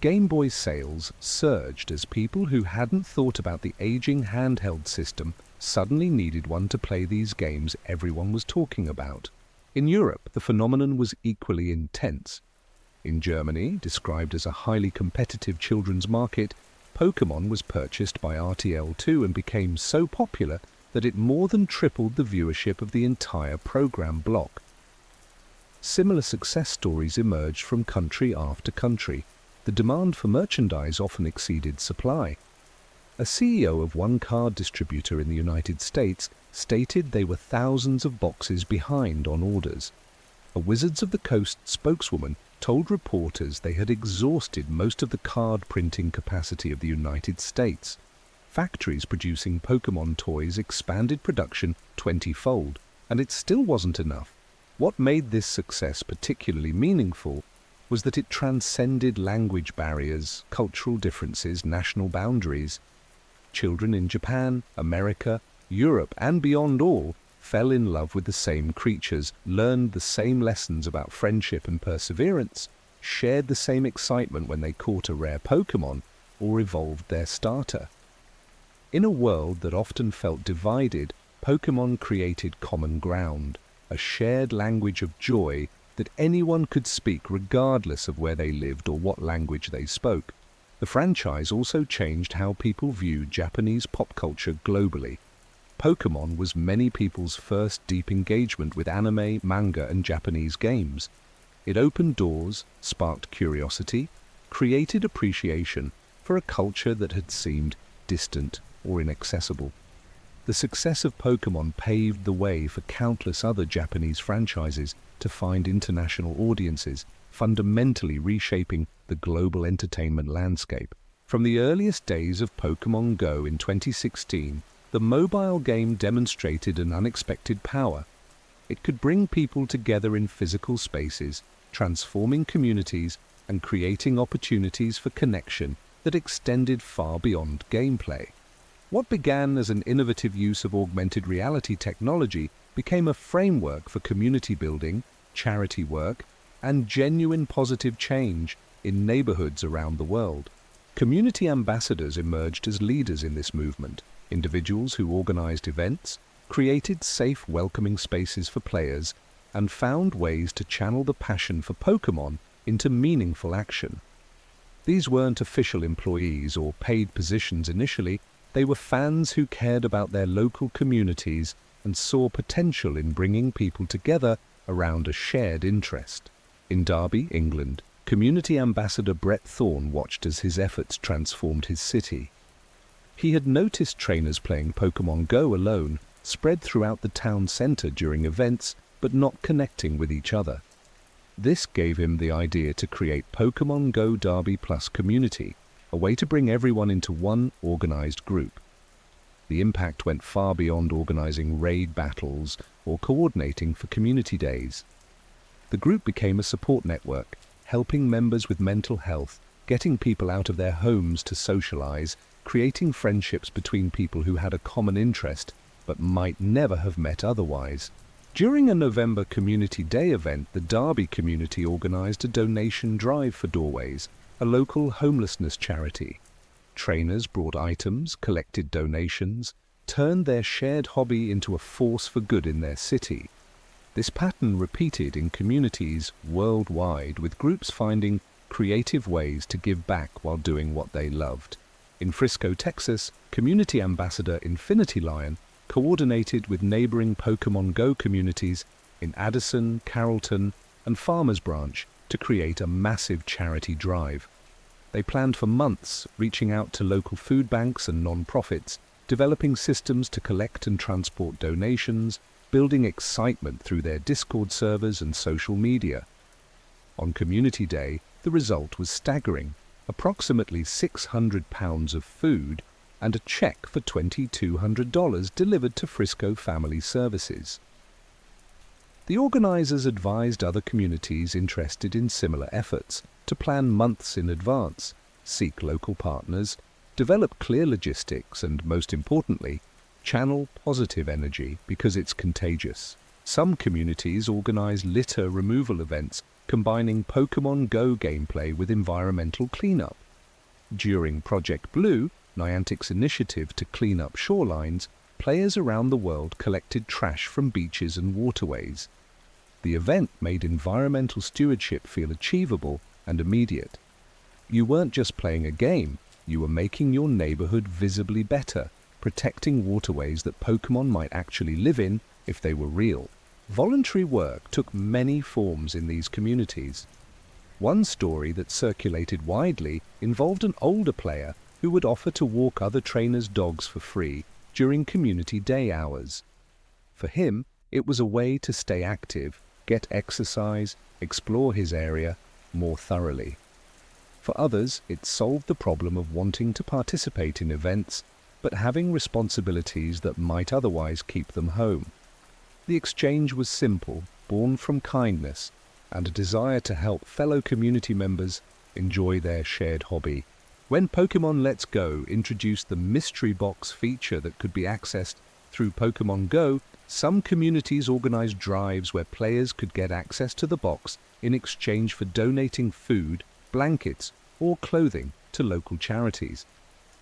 Game Boy sales surged as people who hadn't thought about the aging handheld system suddenly needed one to play these games everyone was talking about. In Europe, the phenomenon was equally intense. In Germany, described as a highly competitive children's market, Pokémon was purchased by RTL2 and became so popular that it more than tripled the viewership of the entire program block. Similar success stories emerged from country after country. The demand for merchandise often exceeded supply. A CEO of one card distributor in the United States stated they were thousands of boxes behind on orders. A Wizards of the Coast spokeswoman told reporters they had exhausted most of the card printing capacity of the United States. Factories producing Pokémon toys expanded production 20-fold, and it still wasn't enough. What made this success particularly meaningful was that it transcended language barriers, cultural differences, national boundaries. Children in Japan, America, Europe, and beyond all fell in love with the same creatures, learned the same lessons about friendship and perseverance, shared the same excitement when they caught a rare Pokémon or evolved their starter. In a world that often felt divided, Pokémon created common ground, a shared language of joy that anyone could speak regardless of where they lived or what language they spoke. The franchise also changed how people viewed Japanese pop culture globally. Pokémon was many people's first deep engagement with anime, manga, and Japanese games. It opened doors, sparked curiosity, created appreciation for a culture that had seemed distant or inaccessible. The success of Pokémon paved the way for countless other Japanese franchises to find international audiences, fundamentally reshaping the global entertainment landscape. From the earliest days of Pokémon Go in 2016, the mobile game demonstrated an unexpected power. It could bring people together in physical spaces, transforming communities and creating opportunities for connection that extended far beyond gameplay. What began as an innovative use of augmented reality technology became a framework for community building, charity work, and genuine positive change in neighborhoods around the world. Community ambassadors emerged as leaders in this movement, individuals who organized events, created safe, welcoming spaces for players, and found ways to channel the passion for Pokémon into meaningful action. These weren't official employees or paid positions initially. They were fans who cared about their local communities and saw potential in bringing people together around a shared interest. In Derby, England, community ambassador Brett Thorne watched as his efforts transformed his city. He had noticed trainers playing Pokémon Go alone, spread throughout the town centre during events, but not connecting with each other. This gave him the idea to create Pokémon Go Derby Plus Community, a way to bring everyone into one organized group. The impact went far beyond organizing raid battles or coordinating for community days. The group became a support network, helping members with mental health, getting people out of their homes to socialize, creating friendships between people who had a common interest but might never have met otherwise. During a November Community Day event, the Derby community organized a donation drive for Doorways, a local homelessness charity. Trainers brought items, collected donations, turned their shared hobby into a force for good in their city. This pattern repeated in communities worldwide, with groups finding creative ways to give back while doing what they loved. In Frisco, Texas, community ambassador Infinity Lion coordinated with neighboring Pokémon Go communities in Addison, Carrollton, and Farmers Branch to create a massive charity drive. They planned for months, reaching out to local food banks and non-profits, developing systems to collect and transport donations, building excitement through their Discord servers and social media. On Community Day, the result was staggering: approximately £600 of food and a check for $2,200 delivered to Frisco Family Services. The organizers advised other communities interested in similar efforts to plan months in advance, seek local partners, develop clear logistics, and, most importantly, channel positive energy because it's contagious. Some communities organize litter removal events combining Pokémon Go gameplay with environmental cleanup. During Project Blue, Niantic's initiative to clean up shorelines, players around the world collected trash from beaches and waterways. The event made environmental stewardship feel achievable and immediate. You weren't just playing a game, you were making your neighborhood visibly better, protecting waterways that Pokémon might actually live in if they were real. Voluntary work took many forms in these communities. One story that circulated widely involved an older player who would offer to walk other trainers' dogs for free during community day hours. For him, it was a way to stay active, get exercise, explore his area more thoroughly. For others, it solved the problem of wanting to participate in events, but having responsibilities that might otherwise keep them home. The exchange was simple, born from kindness, and a desire to help fellow community members enjoy their shared hobby. When Pokémon Let's Go introduced the Mystery Box feature that could be accessed through Pokémon Go, some communities organized drives where players could get access to the box in exchange for donating food, blankets, or clothing to local charities.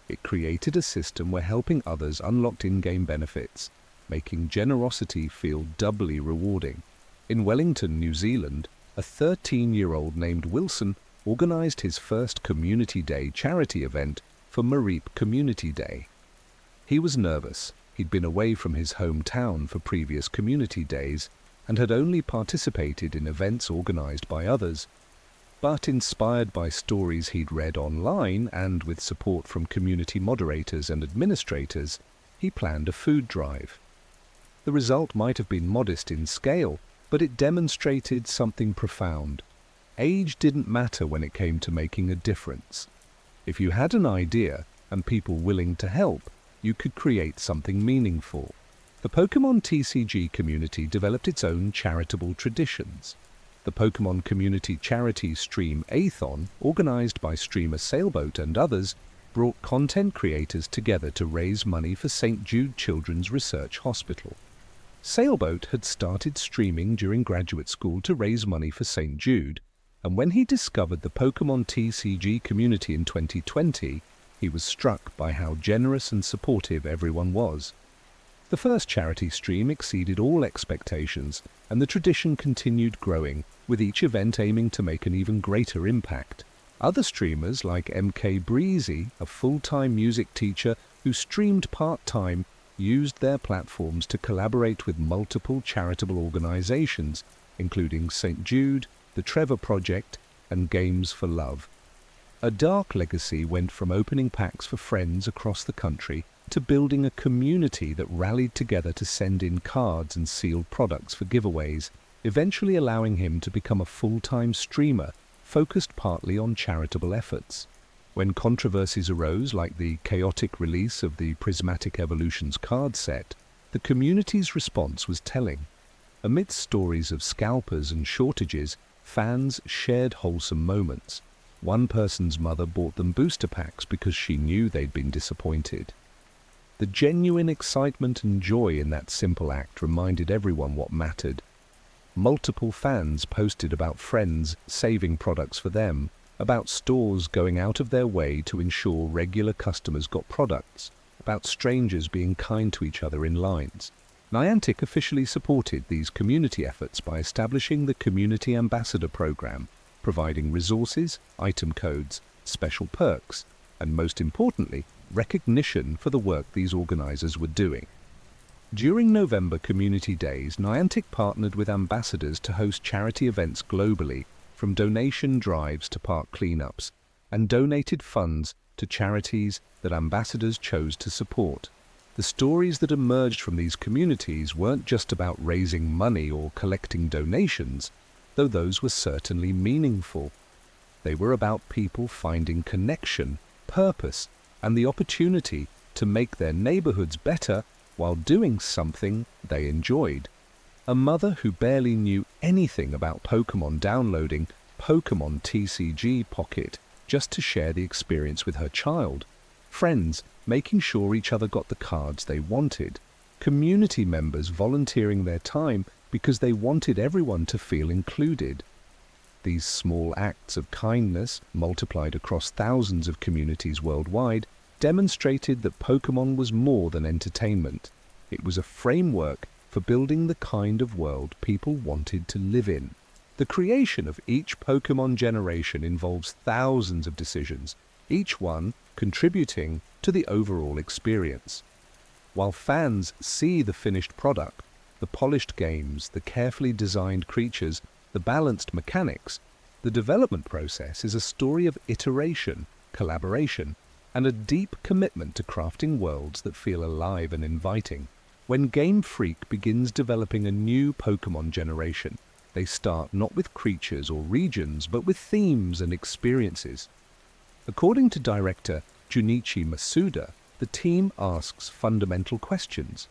It created a system where helping others unlocked in-game benefits, making generosity feel doubly rewarding. In Wellington, New Zealand, a 13-year-old named Wilson organized his first Community Day charity event for Mareep Community Day. He was nervous. He'd been away from his hometown for previous community days and had only participated in events organized by others. But inspired by stories he'd read online and with support from community moderators and administrators, he planned a food drive. The result might have been modest in scale, but it demonstrated something profound. Age didn't matter when it came to making a difference. If you had an idea and people willing to help, you could create something meaningful. The Pokémon TCG community developed its own charitable traditions. The Pokémon community charity stream Athon, organized by streamer Sailboat and others, brought content creators together to raise money for St. Jude Children's Research Hospital. Sailboat had started streaming during graduate school to raise money for St. Jude, and when he discovered the Pokémon TCG community in 2020, he was struck by how generous and supportive everyone was. The first charity stream exceeded all expectations, and the tradition continued growing, with each event aiming to make an even greater impact. Other streamers like MK Breezy, a full-time music teacher who streamed part-time, used their platforms to collaborate with multiple charitable organizations, including St. Jude, the Trevor Project, and Games for Love. A dark legacy went from opening packs for friends across the country to building a community that rallied together to send in cards and sealed products for giveaways, eventually allowing him to become a full-time streamer, focused partly on charitable efforts. When controversies arose, like the chaotic release of the Prismatic Evolutions card set, the community's response was telling. Amidst stories of scalpers and shortages, fans shared wholesome moments. One person's mother bought them booster packs because she knew they'd been disappointed. The genuine excitement and joy in that simple act reminded everyone what mattered. Multiple fans posted about friends saving products for them, about stores going out of their way to ensure regular customers got products, about strangers being kind to each other in lines. Niantic officially supported these community efforts by establishing the Community Ambassador Program, providing resources, item codes, special perks, and most importantly, recognition for the work these organizers were doing. During November Community Days, Niantic partnered with ambassadors to host charity events globally, from donation drives to park cleanups, and donated funds to charities that ambassadors chose to support. The stories that emerged from these communities weren't just about raising money or collecting donations, though those were certainly meaningful. They were about people finding connection, purpose, and the opportunity to make their neighborhoods better while doing something they enjoyed. A mother who barely knew anything about Pokémon downloading Pokémon TCG Pocket just to share the experience with her child. Friends making sure each other got the cards they wanted. Community members volunteering their time because they wanted everyone to feel included. These small acts of kindness, multiplied across thousands of communities worldwide, demonstrated that Pokémon was more than entertainment. It was a framework for building the kind of world people wanted to live in. The creation of each Pokémon generation involves thousands of decisions, each one contributing to the overall experience. While fans see the finished product, the polished games, the carefully designed creatures, the balanced mechanics, the development process is a story of iteration, collaboration, and a deep commitment to crafting worlds that feel alive and inviting. When Game Freak begins developing a new Pokémon generation, they start not with creatures or regions, but with themes and experiences. According to director Junichi Masuda, the team asks fundamental questions.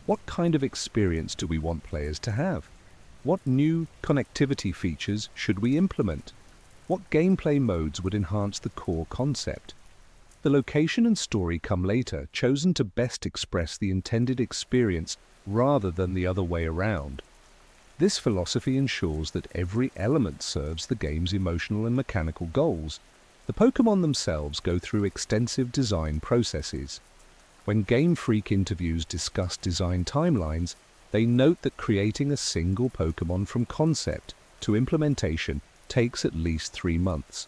What kind of experience do we want players to have? What new connectivity features should we implement? What gameplay modes would enhance the core concept? The location and story come later, chosen to best express the intended experience rather than the other way around. This philosophy ensures that every element serves the game's emotional and mechanical goals. The Pokémon themselves go through extensive design processes. When Game Freak interviews discuss design timelines, they note that creating a single Pokémon from concept to implementation takes at least 3 months.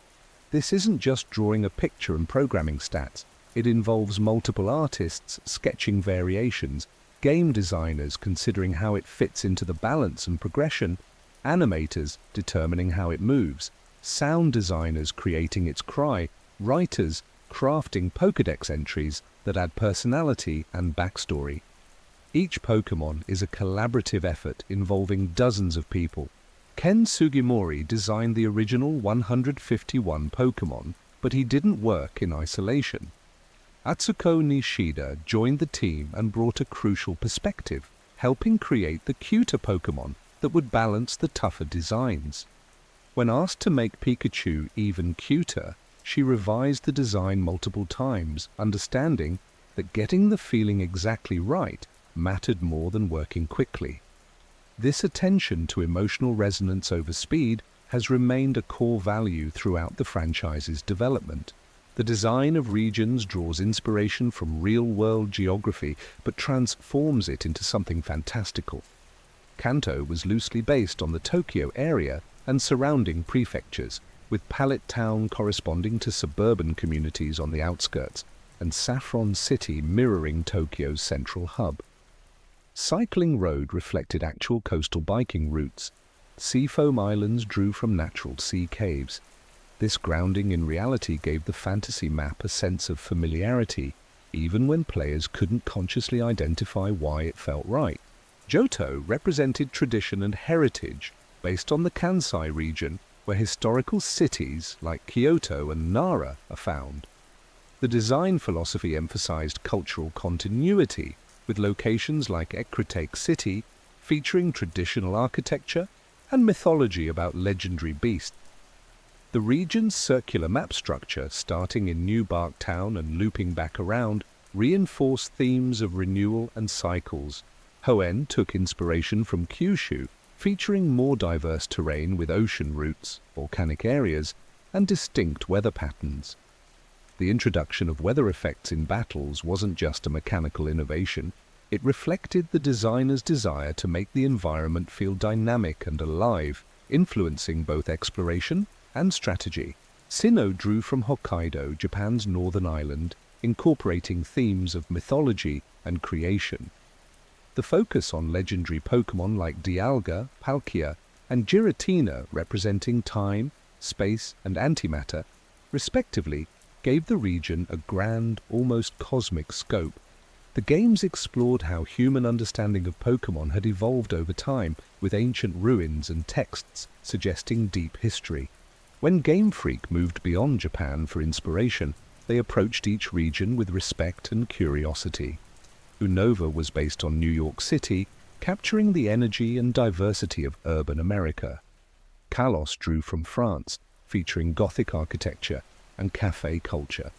This isn't just drawing a picture and programming stats. It involves multiple artists sketching variations, game designers considering how it fits into the balance and progression, animators determining how it moves, sound designers creating its cry, writers crafting Pokédex entries that add personality and backstory. Each Pokémon is a collaborative effort involving dozens of people. Ken Sugimori designed the original 151 Pokémon, but he didn't work in isolation. Atsuko Nishida joined the team and brought a crucial perspective, helping create the cuter Pokémon that would balance the tougher designs. When asked to make Pikachu even cuter, she revised the design multiple times, understanding that getting the feeling exactly right mattered more than working quickly. This attention to emotional resonance over speed has remained a core value throughout the franchise's development. The design of regions draws inspiration from real-world geography, but transforms it into something fantastical. Kanto was loosely based on the Tokyo area and surrounding prefectures, with Pallet Town corresponding to suburban communities on the outskirts, and Saffron City mirroring Tokyo's central hub. Cycling Road reflected actual coastal biking routes. Seafoam Islands drew from natural sea caves. This grounding in reality gave the fantasy map a sense of familiarity, even when players couldn't consciously identify why it felt right. Johto represented tradition and heritage, based on the Kansai region, where historical cities like Kyoto and Nara are found. The design philosophy emphasized cultural continuity, with locations like Ecruteak City featuring traditional architecture and mythology about legendary beasts. The region's circular map structure, starting in New Bark Town and looping back around, reinforced themes of renewal and cycles. Hoenn took inspiration from Kyushu, featuring more diverse terrain with ocean routes, volcanic areas, and distinct weather patterns. The introduction of weather effects in battles wasn't just a mechanical innovation, it reflected the designer's desire to make the environment feel dynamic and alive, influencing both exploration and strategy. Sinnoh drew from Hokkaido, Japan's northern island, incorporating themes of mythology and creation. The focus on legendary Pokémon like Dialga, Palkia, and Giratina representing time, space, and antimatter, respectively, gave the region a grand, almost cosmic scope. The games explored how human understanding of Pokémon had evolved over time, with ancient ruins and texts suggesting deep history. When Game Freak moved beyond Japan for inspiration, they approached each region with respect and curiosity. Unova was based on New York City, capturing the energy and diversity of urban America. Kalos drew from France, featuring Gothic architecture and cafe culture.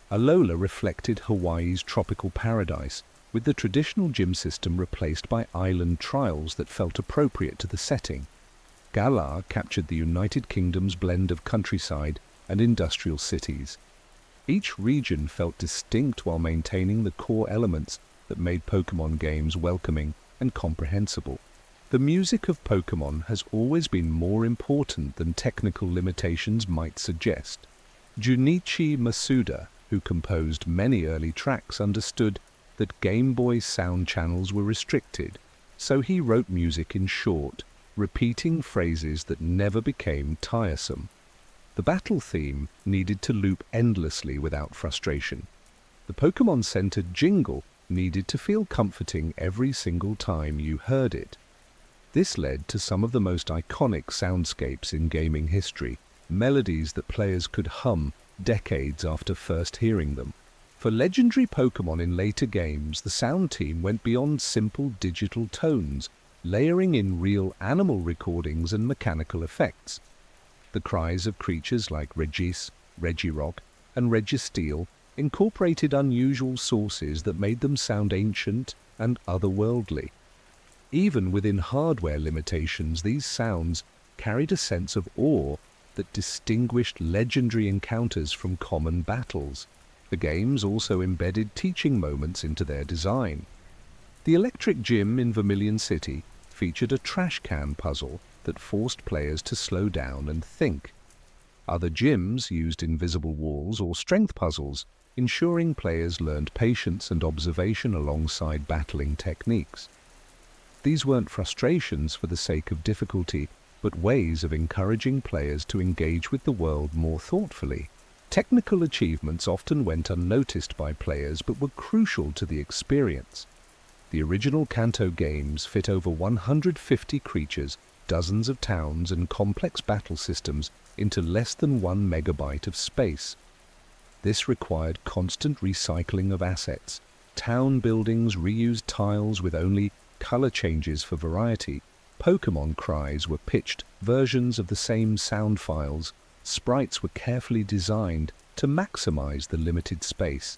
Alola reflected Hawaii's tropical paradise, with the traditional gym system replaced by island trials that felt appropriate to the setting. Galar captured the United Kingdom's blend of countryside and industrial cities. Each region felt distinct while maintaining the core elements that made Pokémon games welcoming and comprehensible. The music of Pokémon has always been more important than technical limitations might suggest. Junichi Masuda, who composed many early tracks, understood that Game Boy sound channels were restricted, so he wrote music in short, repeating phrases that never became tiresome. The battle theme needed to loop endlessly without frustration. The Pokémon-centered jingle needed to feel comforting every single time you heard it. This led to some of the most iconic soundscapes in gaming history, melodies that players could hum decades after first hearing them. For legendary Pokémon in later games, the sound team went beyond simple digital tones, layering in real animal recordings and mechanical effects. The cries of creatures like Regis, Regirock, and Registeel incorporated unusual sources that made them sound ancient and otherworldly. Even within hardware limitations, these sounds carried a sense of awe that distinguished legendary encounters from common battles. The games also embedded teaching moments into their design. The Electric Gym in Vermilion City featured a trash can puzzle that forced players to slow down and think. Other gyms used invisible walls or strength puzzles, ensuring players learned patience and observation alongside battling techniques. These weren't frustrations for the sake of difficulty, but ways of encouraging players to engage with the world more thoughtfully. Technical achievements often went unnoticed by players but were crucial to the experience. The original Kanto games fit over 150 creatures, dozens of towns, and complex battle systems into less than 1 megabyte of space. This required constant recycling of assets. Town buildings reused tiles with only color changes for variety. Pokémon cries were pitched versions of the same sound files. Sprites were carefully designed to maximize the limited space.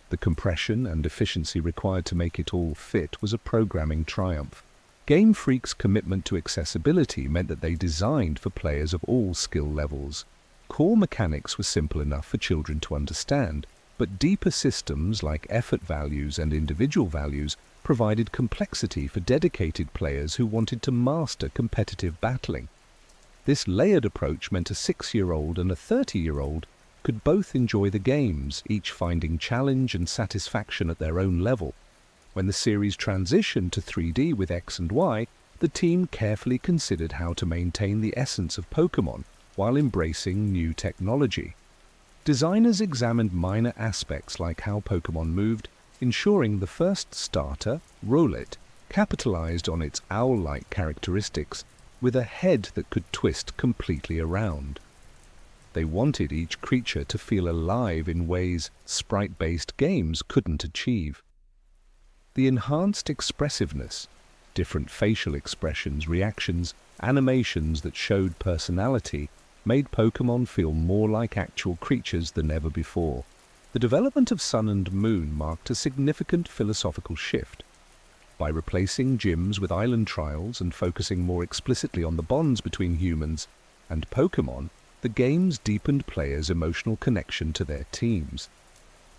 The compression and efficiency required to make it all fit was a programming triumph. Game Freak's commitment to accessibility meant that they designed for players of all skill levels. Core mechanics were simple enough for children to understand, but deeper systems like effort values and individual values provided complexity for dedicated players who wanted to master competitive battling. This layered approach meant a 6-year-old and a 30-year-old could both enjoy the games, each finding challenge and satisfaction at their own level. When the series transitioned to 3D with X and Y, the team carefully considered how to maintain the essence of Pokémon while embracing new technology. Designers examined minor aspects like how Pokémon moved, ensuring the first starter, Rowlet, capitalized on its owl-like characteristics with a head that could twist completely around. They wanted each creature to feel alive in ways sprite-based games couldn't achieve. The enhanced expressiveness, different facial expressions, reactions, animations that showed personality, made Pokémon feel more like actual creatures than ever before. The development of Sun and Moon marked a significant philosophical shift. By replacing gyms with island trials and focusing more explicitly on the bonds between humans and Pokémon, the games deepened players' emotional connection to their teams.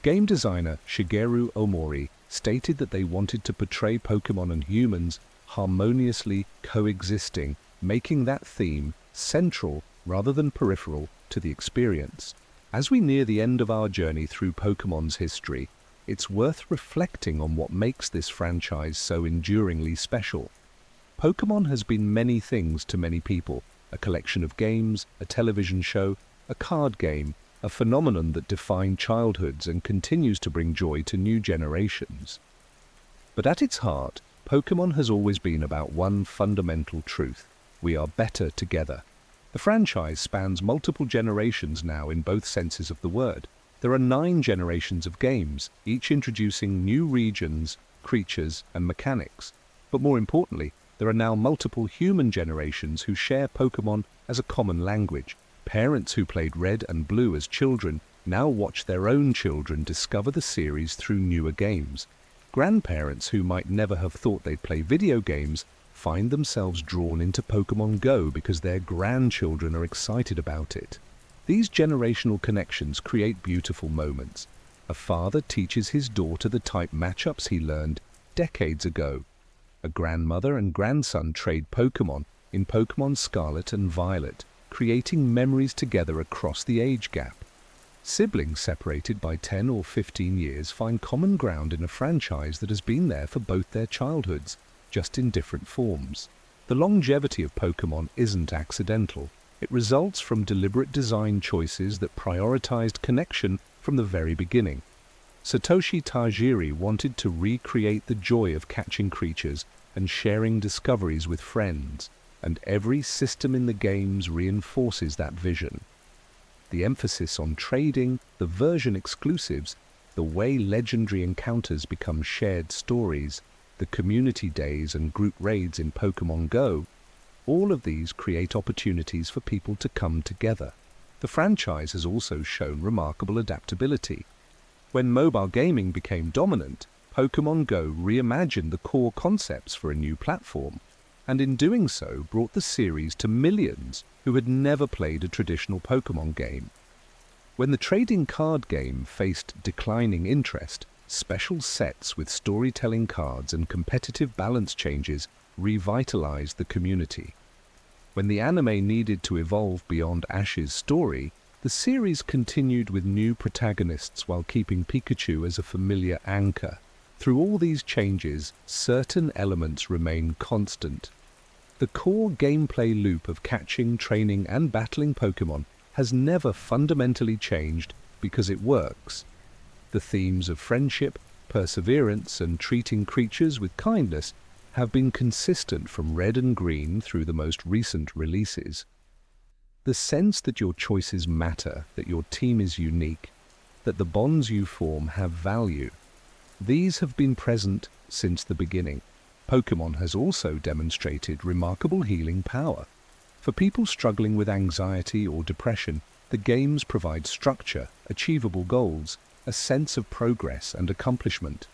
Game designer Shigeru Omori stated that they wanted to portray Pokémon and humans harmoniously coexisting, making that theme central rather than peripheral to the experience. As we near the end of our journey through Pokémon's history, it's worth reflecting on what makes this franchise so enduringly special. Pokémon has been many things to many people: a collection of games, a television show, a card game, a phenomenon that defined childhoods and continues to bring joy to new generations. But at its heart, Pokémon has always been about one fundamental truth: we are better together. The franchise spans multiple generations now in both senses of the word. There are 9 generations of games, each introducing new regions, creatures, and mechanics. But more importantly, there are now multiple human generations who share Pokémon as a common language. Parents who played Red and Blue as children now watch their own children discover the series through newer games. Grandparents who might never have thought they'd play video games find themselves drawn into Pokémon Go because their grandchildren are excited about it. These generational connections create beautiful moments. A father teaches his daughter the type matchups he learned decades ago. A grandmother and grandson trade Pokémon in Pokémon Scarlet and Violet, creating memories together across the age gap. Siblings separated by 10 or 15 years find common ground in a franchise that has been there for both their childhoods, just in different forms. The longevity of Pokémon isn't accidental. It results from deliberate design choices that prioritized connection from the very beginning. Satoshi Tajiri wanted to recreate the joy of catching creatures and sharing discoveries with friends, and every system in the games reinforces that vision. The emphasis on trading, the version exclusives, the way legendary encounters become shared stories, the community days and group raids in Pokémon Go, all of these create opportunities for people to come together. The franchise has also shown remarkable adaptability. When mobile gaming became dominant, Pokémon Go reimagined the core concepts for a new platform, and in doing so brought the series to millions who had never played a traditional Pokémon game. When the trading card game faced declining interest, special sets with storytelling cards and competitive balance changes revitalized the community. When the anime needed to evolve beyond Ash's story, the series continued with new protagonists while keeping Pikachu as a familiar anchor. Through all these changes, certain elements remain constant. The core gameplay loop of catching, training, and battling Pokémon has never fundamentally changed because it works. The themes of friendship, perseverance, and treating creatures with kindness have been consistent from Red and Green through the most recent releases. The sense that your choices matter, that your team is unique, that the bonds you form have value, these have been present since the beginning. Pokémon has also demonstrated remarkable healing power. For people struggling with anxiety or depression, the games provide structure, achievable goals, a sense of progress and accomplishment.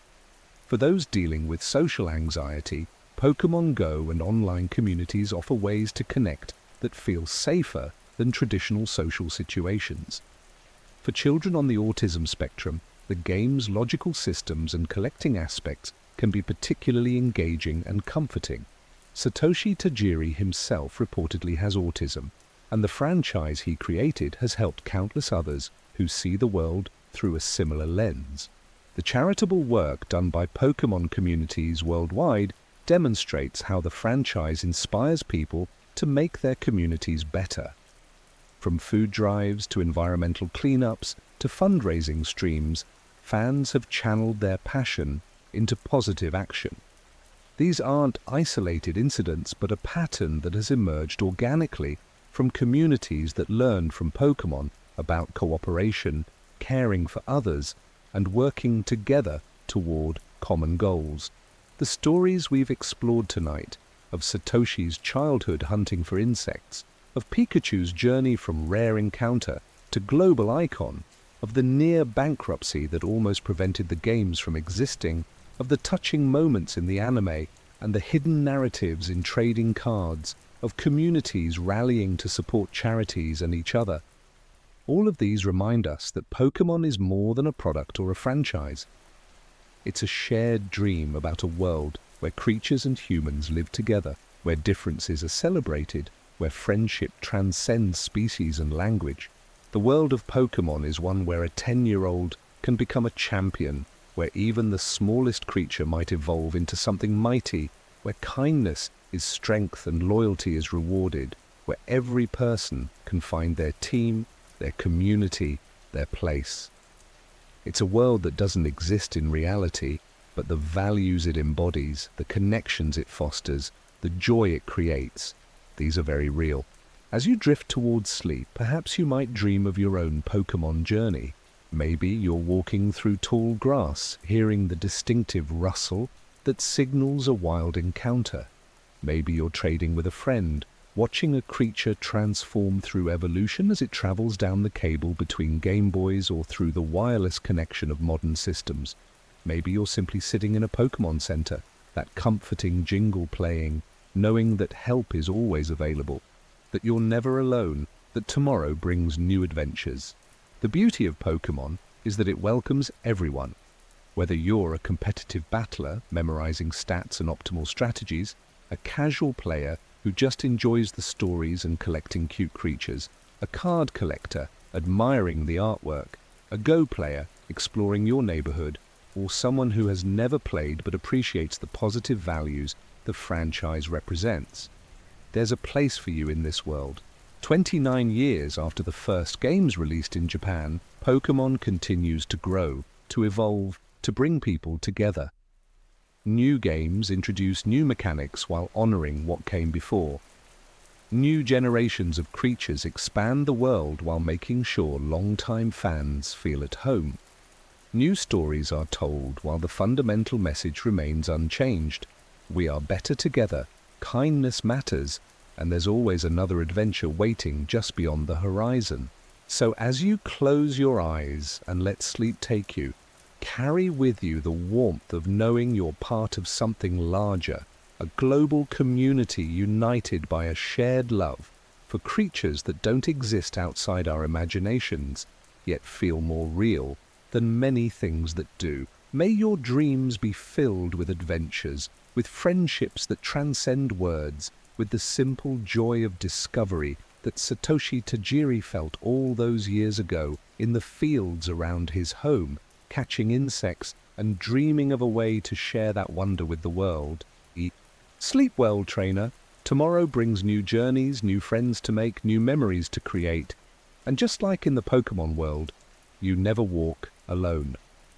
For those dealing with social anxiety, Pokémon Go and online communities offer ways to connect that feel safer than traditional social situations. For children on the autism spectrum, the game's logical systems and collecting aspects can be particularly engaging and comforting. Satoshi Tajiri himself reportedly has autism, and the franchise he created has helped countless others who see the world through a similar lens. The charitable work done by Pokémon communities worldwide demonstrates how the franchise inspires people to make their communities better. From food drives to environmental cleanups to fundraising streams, fans have channeled their passion into positive action. These aren't isolated incidents, but a pattern that has emerged organically from communities that learned from Pokémon about cooperation, caring for others, and working together toward common goals. The stories we've explored tonight, of Satoshi's childhood hunting for insects, of Pikachu's journey from rare encounter to global icon, of the near bankruptcy that almost prevented the games from existing, of the touching moments in the anime and the hidden narratives in trading cards, of communities rallying to support charities and each other. All of these remind us that Pokémon is more than a product or a franchise. It's a shared dream about a world where creatures and humans live together, where differences are celebrated, where friendship transcends species and language. The world of Pokémon is one where a 10-year-old can become a champion, where even the smallest creature might evolve into something mighty, where kindness is strength and loyalty is rewarded, where every person can find their team, their community, their place. It's a world that doesn't exist in reality, but the values it embodies, the connections it fosters, the joy it creates, these are very real. As you drift towards sleep, perhaps you might dream of your own Pokémon journey. Maybe you're walking through tall grass, hearing the distinctive rustle that signals a wild encounter. Maybe you're trading with a friend, watching a creature transform through evolution as it travels down the cable between Game Boys or through the wireless connection of modern systems. Maybe you're simply sitting in a Pokémon Center, that comforting jingle playing, knowing that help is always available, that you're never alone, that tomorrow brings new adventures. The beauty of Pokémon is that it welcomes everyone. Whether you're a competitive battler memorizing stats and optimal strategies, a casual player who just enjoys the stories and collecting cute creatures, a card collector admiring the artwork, a Go player exploring your neighborhood, or someone who has never played but appreciates the positive values the franchise represents. There's a place for you in this world. 29 years after the first games released in Japan, Pokémon continues to grow, to evolve, to bring people together. New games introduce new mechanics while honoring what came before. New generations of creatures expand the world while making sure longtime fans feel at home. New stories are told while the fundamental message remains unchanged. We are better together, kindness matters, and there's always another adventure waiting just beyond the horizon. So as you close your eyes and let sleep take you, carry with you the warmth of knowing you're part of something larger, a global community united by a shared love for creatures that don't exist outside our imaginations, yet feel more real than many things that do. May your dreams be filled with adventures, with friendships that transcend words, with the simple joy of discovery that Satoshi Tajiri felt all those years ago in the fields around his home, catching insects and dreaming of a way to share that wonder with the world. Sleep well, trainer. Tomorrow brings new journeys, new friends to make, new memories to create. And just like in the Pokémon world, you never walk alone.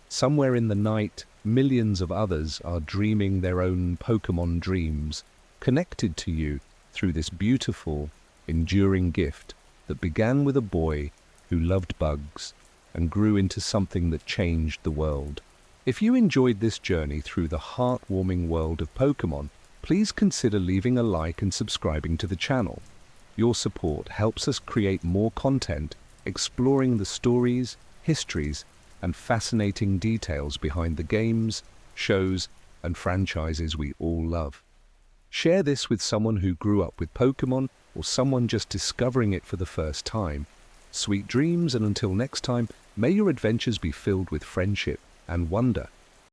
Somewhere in the night, millions of others are dreaming their own Pokémon dreams, connected to you through this beautiful, enduring gift that began with a boy who loved bugs and grew into something that changed the world. If you enjoyed this journey through the heartwarming world of Pokémon, please consider leaving a like and subscribing to the channel. Your support helps us create more content exploring the stories, histories, and fascinating details behind the games, shows, and franchises we all love. Share this with someone who grew up with Pokémon or someone just discovering it for the first time. Sweet dreams, and until next time, may your adventures be filled with friendship and wonder.